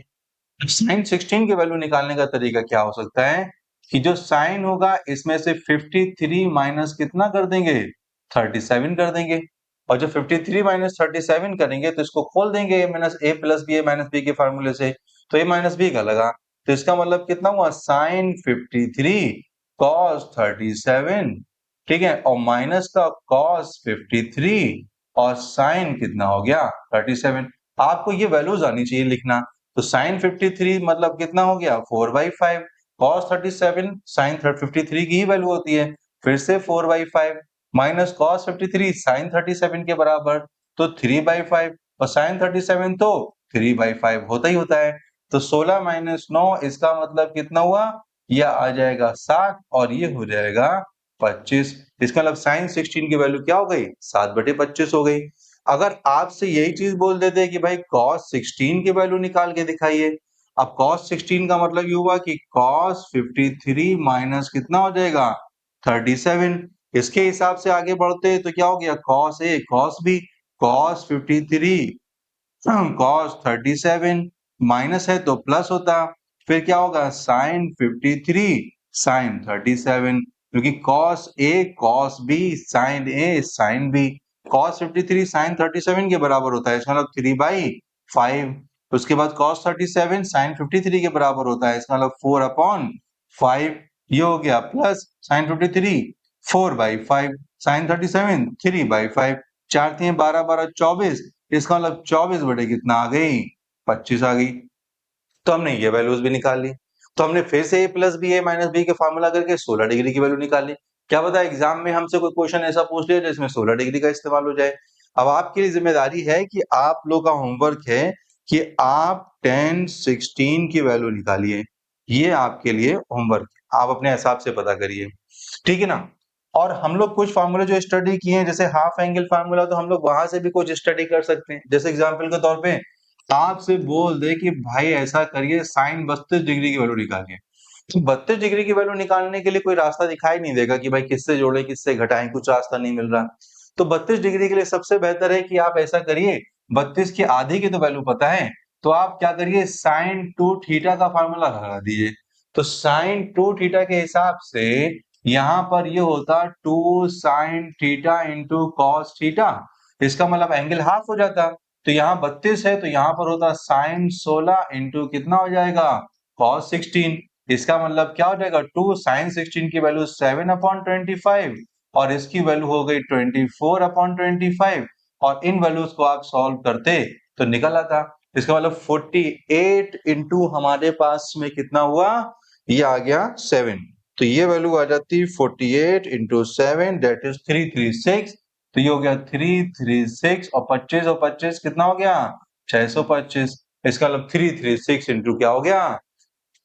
साइन 16 की वैल्यू निकालने का तरीका क्या हो सकता है कि जो साइन होगा इसमें से 53 माइनस कितना कर देंगे 37 कर देंगे और जब 53 माइनस 37 करेंगे तो इसको खोल देंगे a plus B a minus B के फार्मूले से, तो a माइनस बी का लगा तो इसका मतलब कितना हुआ साइन 53 कॉस 37, ठीक है, और माइनस का कॉस 53 और साइन कितना हो गया 37। आपको ये वैल्यूज आनी चाहिए लिखना। तो साइन 53 मतलब कितना हो गया 4/5, कॉस 37 साइन 53 की ही वैल्यू होती है, फिर से 4/5 माइनस कॉस 53 साइन 37 के बराबर तो 3/5 और साइन 37 तो 3/5 होता ही होता है। तो 16 माइनस 9 इसका मतलब कितना हुआ, यह आ जाएगा 7 और ये हो जाएगा 25। इसका मतलब साइन 16 की वैल्यू क्या हो गई 7/25 हो गई। अगर आपसे यही चीज बोल देते कि भाई cos 16 की वैल्यू निकाल के दिखाइए, अब cos 16 का मतलब ये हुआ कि cos 53 माइनस कितना हो जाएगा 37। इसके हिसाब से आगे बढ़ते तो क्या हो गया cos a cos b, cos 53 cos 37 minus है तो प्लस होता, फिर क्या होगा साइन 53 साइन 37, क्योंकि cos a cos b sine a sine b, cos 53 sine 37 के बराबर होता है, इसका मतलब 3/5। उसके बाद cos 37 साइन 53 के बराबर होता है, इसका मतलब 4/5। ये हो गया प्लस साइन 53 4/5 साइन 37 3/5, 4 3 12 12 24, इसका मतलब 24 बटे कितना आ गई 25 आ गई। तो हमने ये वैल्यूज भी निकाल ली। तो हमने फिर से a plus B A minus B के फॉर्मूला करके 16 डिग्री की वैल्यू निकाली। क्या पता एग्जाम में हमसे कोई क्वेश्चन ऐसा पूछ लिया जिसमें 16 डिग्री का इस्तेमाल हो जाए। अब आपके लिए जिम्मेदारी है कि आप लोग का होमवर्क है कि आप 10, 16 की वैल्यू निकालिए। ये आपके लिए होमवर्क है, आप अपने हिसाब से पता करिए, ठीक है ना। और हम लोग कुछ फार्मूले जो स्टडी किए हैं, जैसे हाफ एंगल फार्मूला, तो हम लोग वहां से भी कुछ स्टडी कर सकते हैं। जैसे एग्जाम्पल के तौर पे आपसे बोल दे कि भाई ऐसा करिए, साइन 32 डिग्री की वैल्यू निकालिए, तो 32 डिग्री की वैल्यू निकालने के लिए कोई रास्ता दिखाई नहीं देगा कि भाई किससे जोड़े किससे घटाएं, कुछ रास्ता नहीं मिल रहा। तो 32 डिग्री के लिए सबसे बेहतर है कि आप ऐसा करिए, 32 की आधी की तो वैल्यू पता है, तो आप क्या करिए, साइन 2 थीटा का फॉर्मूला लगा दीजिए। तो साइन 2 थीटा के हिसाब से यहाँ पर ये होता 2 sine theta into cos theta, इसका मतलब एंगल हाफ हो जाता। तो यहाँ 32 है तो यहाँ पर होता साइन 16 इंटू कितना हो जाएगा, कॉस 16। इसका मतलब क्या हो जाएगा, 2 साइन 16 की वैल्यू 7/25 और इसकी वैल्यू हो गई 24/25, और इन वैल्यूज को आप सॉल्व करते तो निकल आता। इसका मतलब 48 इंटू हमारे पास में कितना हुआ, ये आ गया 7। तो ये वैल्यू आ जाती 48 इंटू 7, दैट इज 336। तो ये हो गया 336 और 25 कितना हो गया, 625। इसका मतलब 336 इंटू क्या हो गया,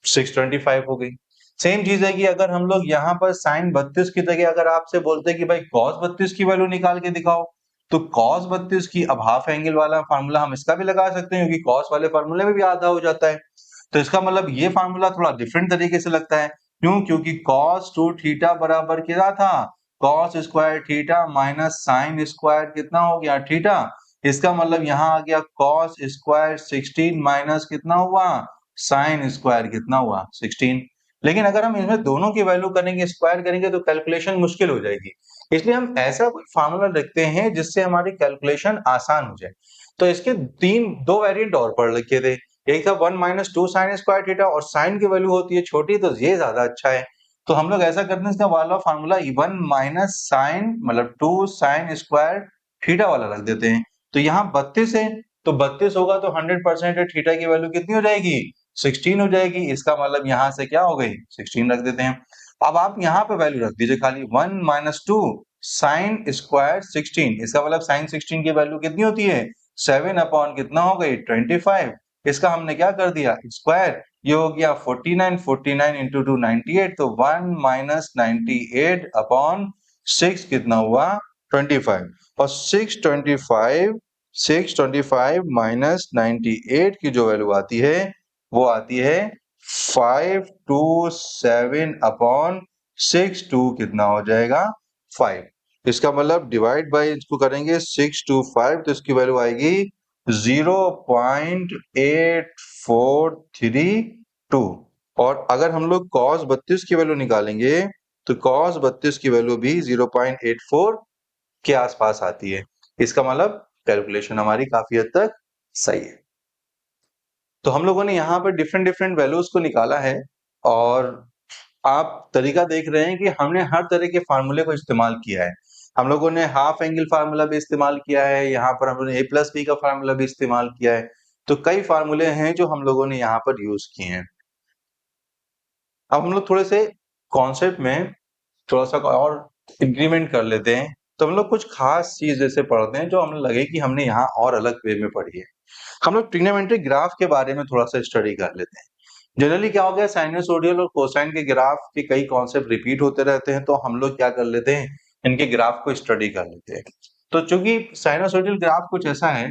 625 हो गई। सेम चीज है कि अगर हम लोग यहाँ पर साइन 32 की जगह अगर आपसे बोलते कि भाई कॉस 32 की वैल्यू निकाल के दिखाओ, तो कॉस 32 की, अब हाफ एंगल वाला फार्मूला हम इसका भी लगा सकते हैं क्योंकि कॉस वाले फार्मूले में भी आधा हो जाता है। तो इसका मतलब ये फार्मूला थोड़ा डिफरेंट तरीके से लगता है। क्यों, क्योंकि कॉस 2 थीटा बराबर क्या था, cos square theta minus sine square कितना हो गया थीटा। इसका मतलब यहाँ आ गया कॉस स्क्वायर 16 माइनस कितना हुआ, साइन स्क्वायर कितना हुआ 16। लेकिन अगर हम इसमें दोनों की वैल्यू करेंगे, स्क्वायर करेंगे, तो कैलकुलेशन मुश्किल हो जाएगी। इसलिए हम ऐसा कोई फार्मूला रखते हैं जिससे हमारी कैलकुलेशन आसान हो जाए। तो इसके दो वेरिएंट और पढ़ लिखे थे। एक था 1 माइनस 2 साइन स्क्वायर थीटा, और साइन की वैल्यू होती है छोटी तो ये ज्यादा अच्छा है। तो हम लोग ऐसा करते हैं, इसका वाला फार्मूला 1 माइनस साइन मतलब 2 साइन स्क्वायर थीटा वाला रख देते हैं। तो यहाँ 32 है, तो 32 होगा तो 100% थीटा की वैल्यू कितनी हो जाएगी, 16 हो जाएगी। इसका मतलब यहाँ से क्या हो गई, 16 रख देते हैं। अब आप यहाँ पे वैल्यू रख दीजिए खाली 1 माइनस 2 साइन स्क्वायर 16, इसका मतलब साइन 16 की वैल्यू कितनी होती है, 7 अपॉन कितना हो गई 25। इसका हमने क्या कर दिया स्क्वायर, ये हो गया 49, 49 इंटू 2 98, तो 1 माइनस 98 अपॉन 6 कितना हुआ 25, और 625 माइनस 98 की जो वैल्यू आती है वो आती है 527 अपॉन 62 कितना हो जाएगा 5। इसका मतलब डिवाइड बाय इसको करेंगे 625, तो इसकी वैल्यू आएगी 0.8432। और अगर हम लोग cos 32 की वैल्यू निकालेंगे तो cos 32 की वैल्यू भी 0.84 के आसपास आती है। इसका मतलब कैलकुलेशन हमारी काफी हद तक सही है। तो हम लोगों ने यहाँ पर डिफरेंट डिफरेंट वैल्यूज को निकाला है, और आप तरीका देख रहे हैं कि हमने हर तरह के फार्मूले को इस्तेमाल किया है। हम लोगों ने हाफ एंगल फार्मूला भी इस्तेमाल किया है, यहाँ पर हम लोगों ने ए प्लस बी का फार्मूला भी इस्तेमाल किया है। तो कई फार्मूले हैं जो हम लोगों ने यहाँ पर यूज किए हैं। अब हम लोग थोड़े से कॉन्सेप्ट में थोड़ा सा और इंक्रीमेंट कर लेते हैं। तो हम लोग कुछ खास चीज जैसे पढ़ते हैं जो हमें लगे कि हमने यहाँ और अलग वे में पढ़ी है। हम लोग ट्रिग्नोमेट्रिक ग्राफ के बारे में थोड़ा सा स्टडी कर लेते हैं। जनरली क्या हो गया, साइनसोइडल और कोसाइन के ग्राफ के कई कॉन्सेप्ट रिपीट होते रहते हैं, तो हम लोग क्या कर लेते हैं, इनके ग्राफ को स्टडी कर लेते हैं। तो चूंकि साइनसोइडल ग्राफ कुछ ऐसा है,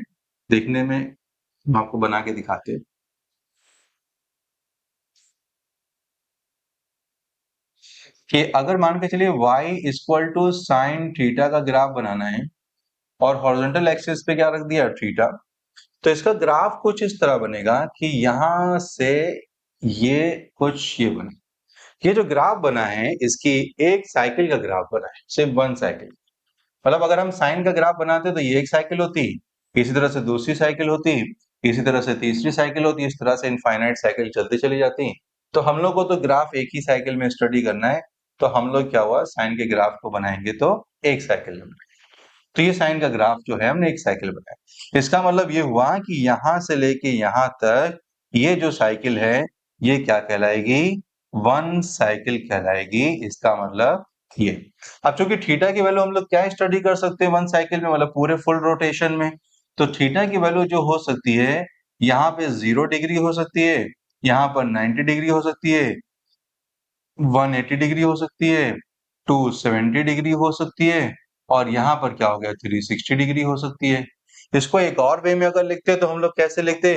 देखने में हम आपको बना के दिखाते हैं कि अगर मान के चलिए y equal to sine theta का ग्राफ बनाना है और हॉरिजॉन्टल एक्सिस पे क्या रख दिया थीटा, तो इसका ग्राफ कुछ इस तरह बनेगा कि यहां से ये कुछ ये बने। ये जो ग्राफ बना है इसकी एक साइकिल का ग्राफ बना है, सिर्फ 1 साइकिल। मतलब अगर हम साइन का ग्राफ बनाते तो ये एक साइकिल होती, इसी तरह से दूसरी साइकिल होती, इसी तरह से तीसरी साइकिल होती, इस तरह से इनफाइनाइट साइकिल चलती चली जाती। तो हम लोग को तो ग्राफ एक ही साइकिल में स्टडी करना है, तो हम लोग क्या हुआ, साइन के ग्राफ को बनाएंगे तो एक साइकिल में। तो ये साइन का ग्राफ जो है हमने एक साइकिल बनाया। इसका मतलब ये हुआ कि यहां से लेके यहां तक ये जो साइकिल है ये क्या कहलाएगी, 1 साइकिल कहलाएगी। इसका मतलब ये। अब चूंकि थीटा की वैल्यू हम लोग क्या स्टडी कर सकते हैं 1 साइकिल में, मतलब पूरे फुल रोटेशन में, तो थीटा की वैल्यू जो हो सकती है, यहाँ पे 0 डिग्री हो सकती है, यहाँ पर 90 डिग्री हो सकती है, 180 डिग्री हो सकती है, 270 डिग्री हो सकती है, और यहाँ पर क्या हो गया 360 डिग्री हो सकती है। इसको एक और वे में अगर लिखते तो हम लोग कैसे लिखते,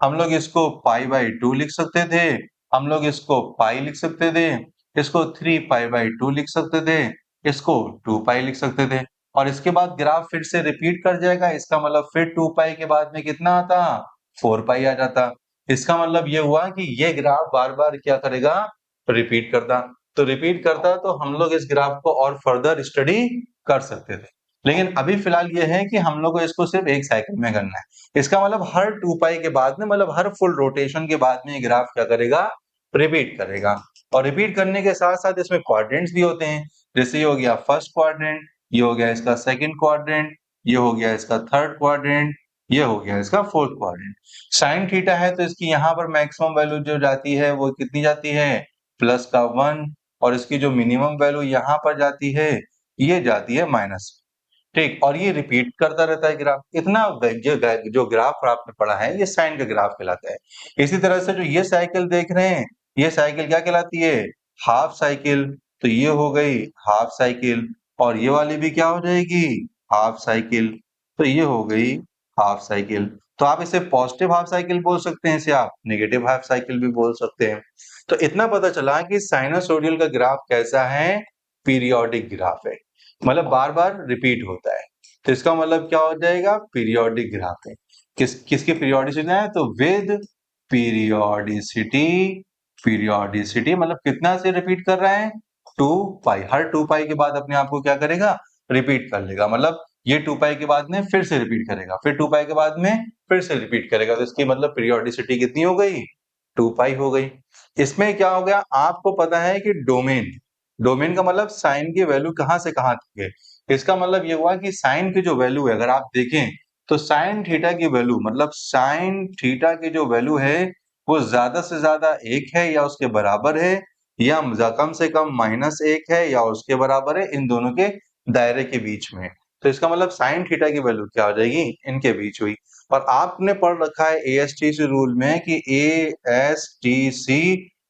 हम लोग इसको पाई बाई 2 लिख सकते थे, हम लोग इसको पाई लिख सकते थे, इसको 3 पाई बाई 2 लिख सकते थे, इसको 2 पाई लिख सकते थे, और इसके बाद ग्राफ फिर से रिपीट कर जाएगा। इसका मतलब फिर 2 पाई के बाद में कितना आता, 4 पाई आ जाता। इसका मतलब ये हुआ कि ये ग्राफ बार बार क्या करेगा, रिपीट करता। तो रिपीट करता तो हम लोग इस ग्राफ को और फर्दर स्टडी कर सकते थे, लेकिन अभी फिलहाल ये है कि हम लोग को इसको सिर्फ एक साइकिल में करना है। इसका मतलब हर 2 पाई के बाद में, मतलब हर फुल रोटेशन के बाद में ये ग्राफ क्या करेगा, रिपीट करेगा। और रिपीट करने के साथ साथ इसमें क्वाड्रेंट्स भी होते हैं, जैसे ये हो गया फर्स्ट क्वाड्रेंट, ये हो गया इसका सेकंड क्वाड्रेंट, ये हो गया इसका थर्ड क्वाड्रेंट, ये हो गया इसका फोर्थ क्वाड्रेंट। साइन थीटा है तो इसकी यहाँ पर मैक्सिमम वैल्यू जो जाती है वो कितनी जाती है, प्लस का 1, और इसकी जो मिनिमम वैल्यू यहाँ पर जाती है ये जाती है माइनस। ठीक, और ये रिपीट करता रहता है ग्राफ। इतना जो ग्राफ आपने पढ़ा है ये साइन का ग्राफ कहलाता है। इसी तरह से जो ये साइकिल देख रहे हैं, ये साइकिल क्या कहलाती है, हाफ साइकिल। तो ये हो गई हाफ साइकिल, और ये वाली भी क्या हो जाएगी, हाफ साइकिल। तो ये हो गई हाफ साइकिल। तो आप इसे पॉजिटिव हाफ साइकिल बोल सकते हैं, इसे आप नेगेटिव हाफ साइकिल भी बोल सकते हैं। तो इतना पता चला कि साइनसोइडल का ग्राफ कैसा है, पीरियोडिक ग्राफ है, मतलब बार बार रिपीट होता है। तो इसका मतलब क्या हो जाएगा, पीरियोडिक ग्राफ है। किसकी पीरियोडिसिटी है, तो विद पीरियोडिसिटी। पीरियोडिसिटी मतलब कितना से रिपीट कर रहा है, 2 पाई। हर 2 पाई के बाद अपने आप को क्या करेगा, रिपीट कर लेगा। मतलब ये 2 पाई के बाद में फिर से रिपीट करेगा, फिर 2 पाई के बाद में फिर से रिपीट करेगा। तो इसकी मतलब पीरियोडिसिटी कितनी हो गई, 2 पाई हो गई। इसमें क्या हो गया, आपको पता है कि डोमेन, डोमेन का मतलब साइन की वैल्यू कहां से कहां तक है। इसका मतलब ये हुआ कि साइन की जो वैल्यू है, अगर आप देखें तो साइन थीटा की वैल्यू, मतलब साइन थीटा की जो वैल्यू है वो ज्यादा से ज्यादा 1 है या उसके बराबर है, या कम से कम -1 है या उसके बराबर है, इन दोनों के दायरे के बीच में। तो इसका मतलब साइन थीटा की वैल्यू क्या हो जाएगी, इनके बीच हुई। और आपने पढ़ रखा है एएसटीसी रूल में कि एएसटीसी,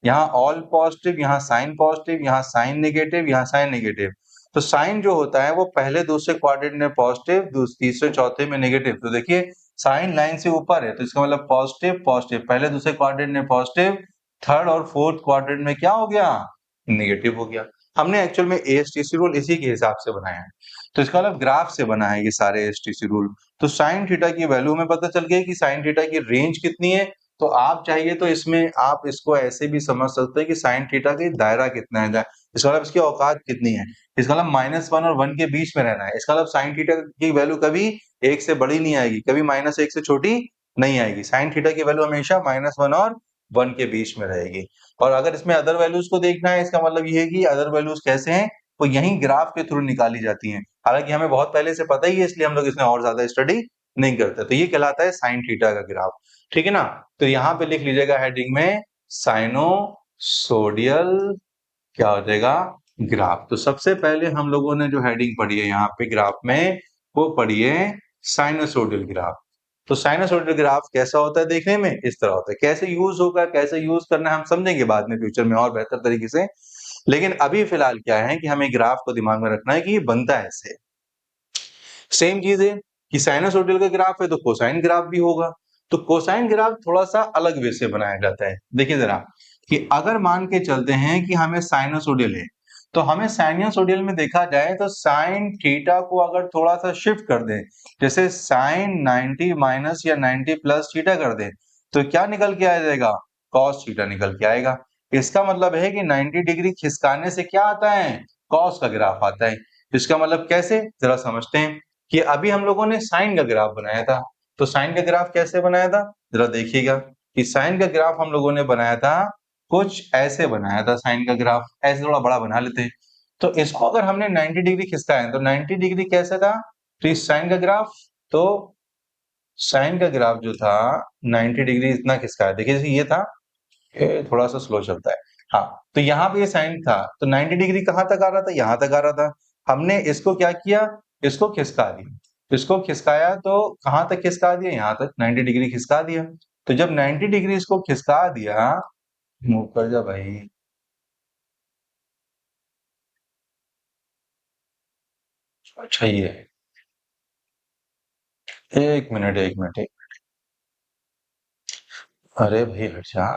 यहाँ ऑल पॉजिटिव, यहाँ साइन पॉजिटिव, यहाँ साइन नेगेटिव, यहाँ साइन नेगेटिव। तो साइन जो होता है वो पहले दूसरे क्वाड्रेंट में पॉजिटिव, तीसरे चौथे में नेगेटिव। तो देखिए साइन लाइन से ऊपर है तो इसका मतलब पॉजिटिव पॉजिटिव, पहले दूसरे क्वाड्रेंट में पॉजिटिव, थर्ड और फोर्थ क्वाड्रेंट में क्या हो गया, नेगेटिव हो गया। हमने एक्चुअल में एएसटीसी रूल इसी के हिसाब से बनाया है। तो इसका मतलब ग्राफ से बना है ये सारे एएसटीसी रूल। तो साइन थीटा की वैल्यू में पता चल गया कि साइन थीटा की रेंज कितनी है। तो आप चाहिए तो इसमें आप इसको ऐसे भी समझ सकते हैं कि साइन थीटा का दायरा कितना है, इसका मतलब इसकी औकात कितनी है। इसका मतलब -1 और 1 के बीच में रहना है। इसका मतलब साइन थीटा की वैल्यू कभी 1 से बड़ी नहीं आएगी, कभी -1 से छोटी नहीं आएगी। साइन थीटा की वैल्यू हमेशा -1 और 1 के बीच में रहेगी। और अगर इसमें अदर वैल्यूज को देखना है, इसका मतलब ये है कि अदर वैल्यूज कैसे हैं, वो यही ग्राफ के थ्रू निकाली जाती हैं। हालांकि हमें बहुत पहले से पता ही है, इसलिए हम लोग इसमें और ज्यादा स्टडी नहीं करते। तो ये कहलाता है साइन थीटा का ग्राफ, ठीक है ना। तो यहाँ पे लिख लीजिएगा हेडिंग में साइनोसोडियल क्या हो जाएगा, ग्राफ। तो सबसे पहले हम लोगों ने जो हेडिंग पढ़ी है यहाँ पे ग्राफ में, वो पढ़ी है साइनोसोडियल ग्राफ। तो साइनोसोडियल ग्राफ कैसा होता है देखने में, इस तरह होता है। कैसे यूज होगा, कैसे यूज करना है हम समझेंगे बाद में फ्यूचर में और बेहतर तरीके से। लेकिन अभी फिलहाल क्या है कि हमें ग्राफ को दिमाग में रखना है कि ये बनता है ऐसे। सेम चीज है कि साइनोसोडियल का ग्राफ है तो कोसाइन ग्राफ भी होगा। तो कोसाइन ग्राफ थोड़ा सा अलग वे से बनाया जाता है। देखिए जरा कि अगर मान के चलते हैं कि हमें साइनोसोडियल है, तो हमें साइनोसोडियल में देखा जाए तो साइन थीटा को अगर थोड़ा सा शिफ्ट कर दें, जैसे साइन 90 माइनस या 90 प्लस थीटा कर दें, तो क्या निकल के आ जाएगा, कॉस थीटा निकल के आएगा। इसका मतलब है कि 90 डिग्री खिसकाने से क्या आता है, कॉस का ग्राफ आता है। इसका मतलब कैसे, जरा समझते हैं कि अभी हम लोगों ने साइन का ग्राफ बनाया था। तो साइन का ग्राफ कैसे बनाया था, जरा देखिएगा कि साइन का ग्राफ हम लोगों ने बनाया था, कुछ ऐसे बनाया था। साइन का ग्राफ ऐसे थोड़ा बड़ा बना लेते हैं। तो इसको अगर हमने 90 डिग्री खिसकाया है, तो 90 डिग्री कैसे था, तो इस साइन का ग्राफ, तो साइन का ग्राफ जो था 90 डिग्री इतना खिसकाया, देखिए जैसे ये था, ये थोड़ा सा स्लो चलता है। हाँ, तो यहाँ पे ये साइन था, तो 90 डिग्री कहाँ तक आ रहा था? यहाँ तक आ रहा था। हमने इसको क्या किया? इसको खिसका दिया। इसको खिसकाया तो कहाँ तक खिसका दिया? यहाँ तक 90 डिग्री खिसका दिया। तो जब 90 डिग्री इसको खिसका दिया, मूव कर जा भाई। अच्छा ये है। एक मिनट, एक मिनट, अरे भाई हट जा।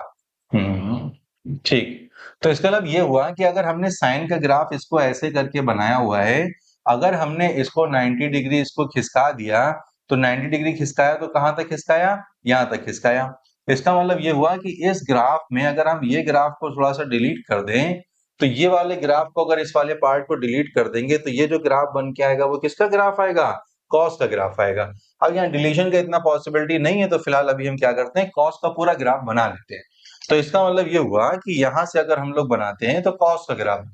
ठीक। तो इसका मतलब ये हुआ कि अगर हमने साइन का ग्राफ इसको ऐसे करके बनाया हुआ है, अगर हमने इसको 90 डिग्री इसको खिसका दिया, तो 90 डिग्री खिसकाया तो कहाँ तक खिसकाया? यहाँ तक खिसकाया। इसका मतलब ये हुआ कि इस ग्राफ में अगर हम ये ग्राफ को थोड़ा सा डिलीट कर दें, तो ये वाले ग्राफ को अगर इस वाले पार्ट को डिलीट कर देंगे, तो ये जो ग्राफ बन के आएगा वो किसका ग्राफ आएगा? कॉस का ग्राफ आएगा। अब यहाँ डिलीशन का इतना पॉसिबिलिटी नहीं है, तो फिलहाल अभी हम क्या करते हैं, कॉस का पूरा ग्राफ बना लेते हैं। तो इसका मतलब ये हुआ कि यहां से अगर हम लोग बनाते हैं तो कॉस का ग्राफ,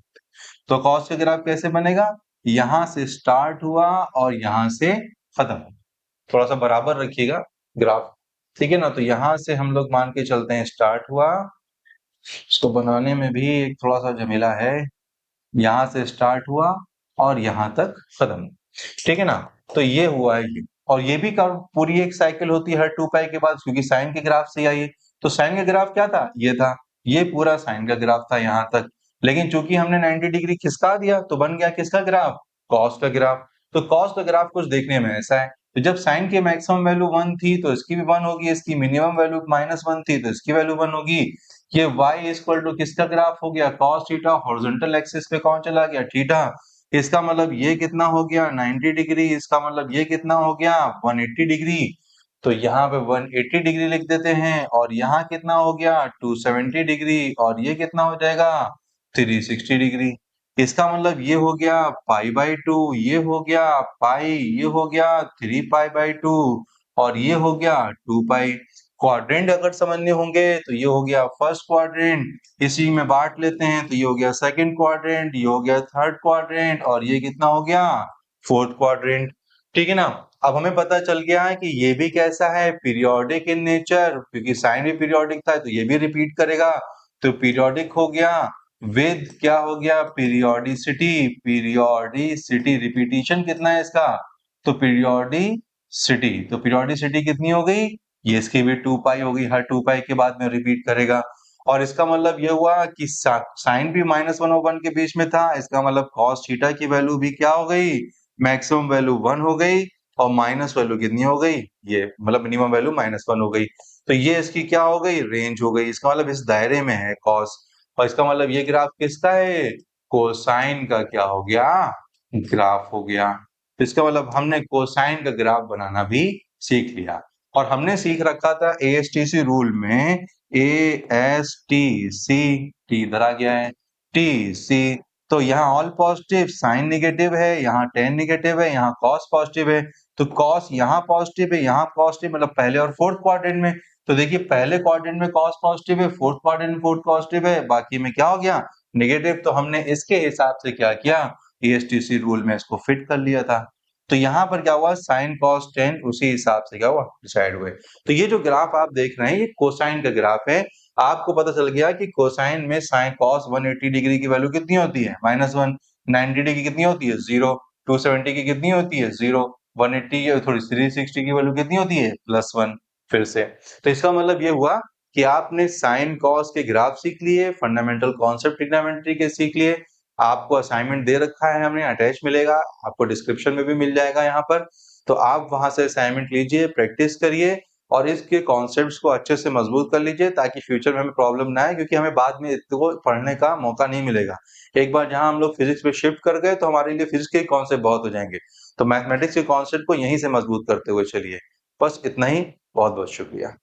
तो कॉस का ग्राफ कैसे बनेगा? यहां से स्टार्ट हुआ और यहां से खत्म। थोड़ा सा बराबर रखिएगा ग्राफ, ठीक है ना? तो यहां से हम लोग मान के चलते हैं स्टार्ट हुआ, इसको बनाने में भी एक थोड़ा सा झमेला है। यहाँ से स्टार्ट हुआ और यहाँ तक खत्म, ठीक है ना? तो ये हुआ है ये, और ये भी कर्व पूरी एक साइकिल होती है हर 2 पाई के बाद, क्योंकि साइन के ग्राफ से आई है। तो साइन का ग्राफ क्या था? ये था। ये पूरा साइन का ग्राफ था यहाँ तक। लेकिन चूंकि हमने 90 डिग्री खिसका दिया, तो बन गया किसका ग्राफ? कॉस का ग्राफ। तो कॉस का ग्राफ कुछ देखने में ऐसा है। तो जब साइन की मैक्सिमम वैल्यू 1 थी, तो इसकी भी 1 होगी, इसकी मिनिमम वैल्यू -1 थी, तो इसकी वैल्यू 1 होगी। ये y इक्वल टू किसका ग्राफ हो गया? cos theta. हॉरिजॉन्टल एक्सिस पे कौन चला गया? थीटा। इसका मतलब ये कितना हो गया? 90 डिग्री। इसका मतलब ये कितना हो गया? 180 डिग्री। तो यहाँ पे 180 डिग्री लिख देते हैं, और यहाँ कितना हो गया? 270 डिग्री, और ये कितना हो जाएगा? 360 डिग्री। इसका मतलब ये हो गया π/2, ये हो गया पाई, ये हो गया 3π/2, और ये हो गया 2 पाई। क्वाड्रेंट अगर समझने होंगे तो ये हो गया फर्स्ट क्वाड्रेंट, इसी में बांट लेते हैं, तो ये हो गया सेकंड क्वाड्रेंट, ये हो गया थर्ड क्वाड्रेंट, और ये कितना हो गया? फोर्थ क्वाड्रेंट, ठीक है ना? अब हमें पता चल गया है कि ये भी कैसा है? पीरियोडिक इन नेचर, क्योंकि साइन भी पीरियोडिक था, तो ये भी रिपीट करेगा। तो पीरियोडिक हो गया विद क्या हो गया? पीरियोडिसिटी। पीरियोडिसिटी रिपीटिशन कितना है इसका? तो पीरियोडिसिटी, तो पीरियोडिसिटी कितनी हो गई? ये इसकी भी 2 पाई हो गई, हर 2 पाई के बाद में रिपीट करेगा। और इसका मतलब ये हुआ कि साइन भी -1 और 1 के बीच में था, इसका मतलब cos थीटा की वैल्यू भी क्या हो गई? मैक्सिमम वैल्यू 1 हो गई, और माइनस वैल्यू कितनी हो गई? ये मतलब मिनिमम वैल्यू -1 हो गई। तो ये इसकी क्या हो गई? रेंज हो गई। इसका मतलब इस दायरे में है cos, और इसका मतलब ये ग्राफ किसका है? कोसाइन का क्या हो गया? ग्राफ हो गया। तो इसका मतलब हमने कोसाइन का ग्राफ बनाना भी सीख लिया। और हमने सीख रखा था एएसटीसी रूल में, एएसटीसी, टी इधर आ गया है, टीसी। तो यहाँ ऑल पॉजिटिव, साइन नेगेटिव है, यहाँ टेन नेगेटिव है, यहाँ कॉस पॉजिटिव है। तो कॉस यहाँ पॉजिटिव है, यहाँ पॉजिटिव, मतलब पहले और फोर्थ क्वाड्रेंट में। तो देखिए पहले क्वाड्रेंट में कॉस पॉजिटिव है, फोर्थ क्वाड्रेंट में फोर्थ पॉजिटिव है, बाकी में क्या हो गया? नेगेटिव। तो हमने इसके हिसाब से क्या किया? एएसटीसी रूल में इसको फिट कर लिया था। तो यहाँ पर क्या हुआ? साइन कॉस टेन उसी हिसाब से क्या हुआ? डिसाइड हुए। तो ये जो ग्राफ आप देख रहे हैं, ये कोसाइन का ग्राफ है। आपको पता चल गया कि कोसाइन में साइन कॉस 180 डिग्री की वैल्यू कितनी होती है? -1। 90 डिग्री कितनी होती है? 0। 270 की कितनी होती है? 0। 180 थोड़ी 360 की वैल्यू कितनी होती है? +1। फिर से, तो इसका मतलब ये हुआ कि आपने साइन कॉस के ग्राफ सीख लिए, फंडामेंटल कॉन्सेप्ट ट्रिग्नोमेट्री के सीख लिए। आपको असाइनमेंट दे रखा है हमने, अटैच मिलेगा, आपको डिस्क्रिप्शन में भी मिल जाएगा यहाँ पर। तो आप वहां से असाइनमेंट लीजिए, प्रैक्टिस करिए, और इसके कॉन्सेप्ट्स को अच्छे से मजबूत कर लीजिए, ताकि फ्यूचर में हमें प्रॉब्लम ना आए, क्योंकि हमें बाद में इसको पढ़ने का मौका नहीं मिलेगा। एक बार जहां हम लोग फिजिक्स पे शिफ्ट कर गए, तो हमारे लिए फिजिक्स के कॉन्सेप्ट बहुत हो जाएंगे। तो मैथमेटिक्स के कॉन्सेप्ट को यहीं से मजबूत करते हुए चलिए। बस इतना ही। बहुत बहुत शुक्रिया।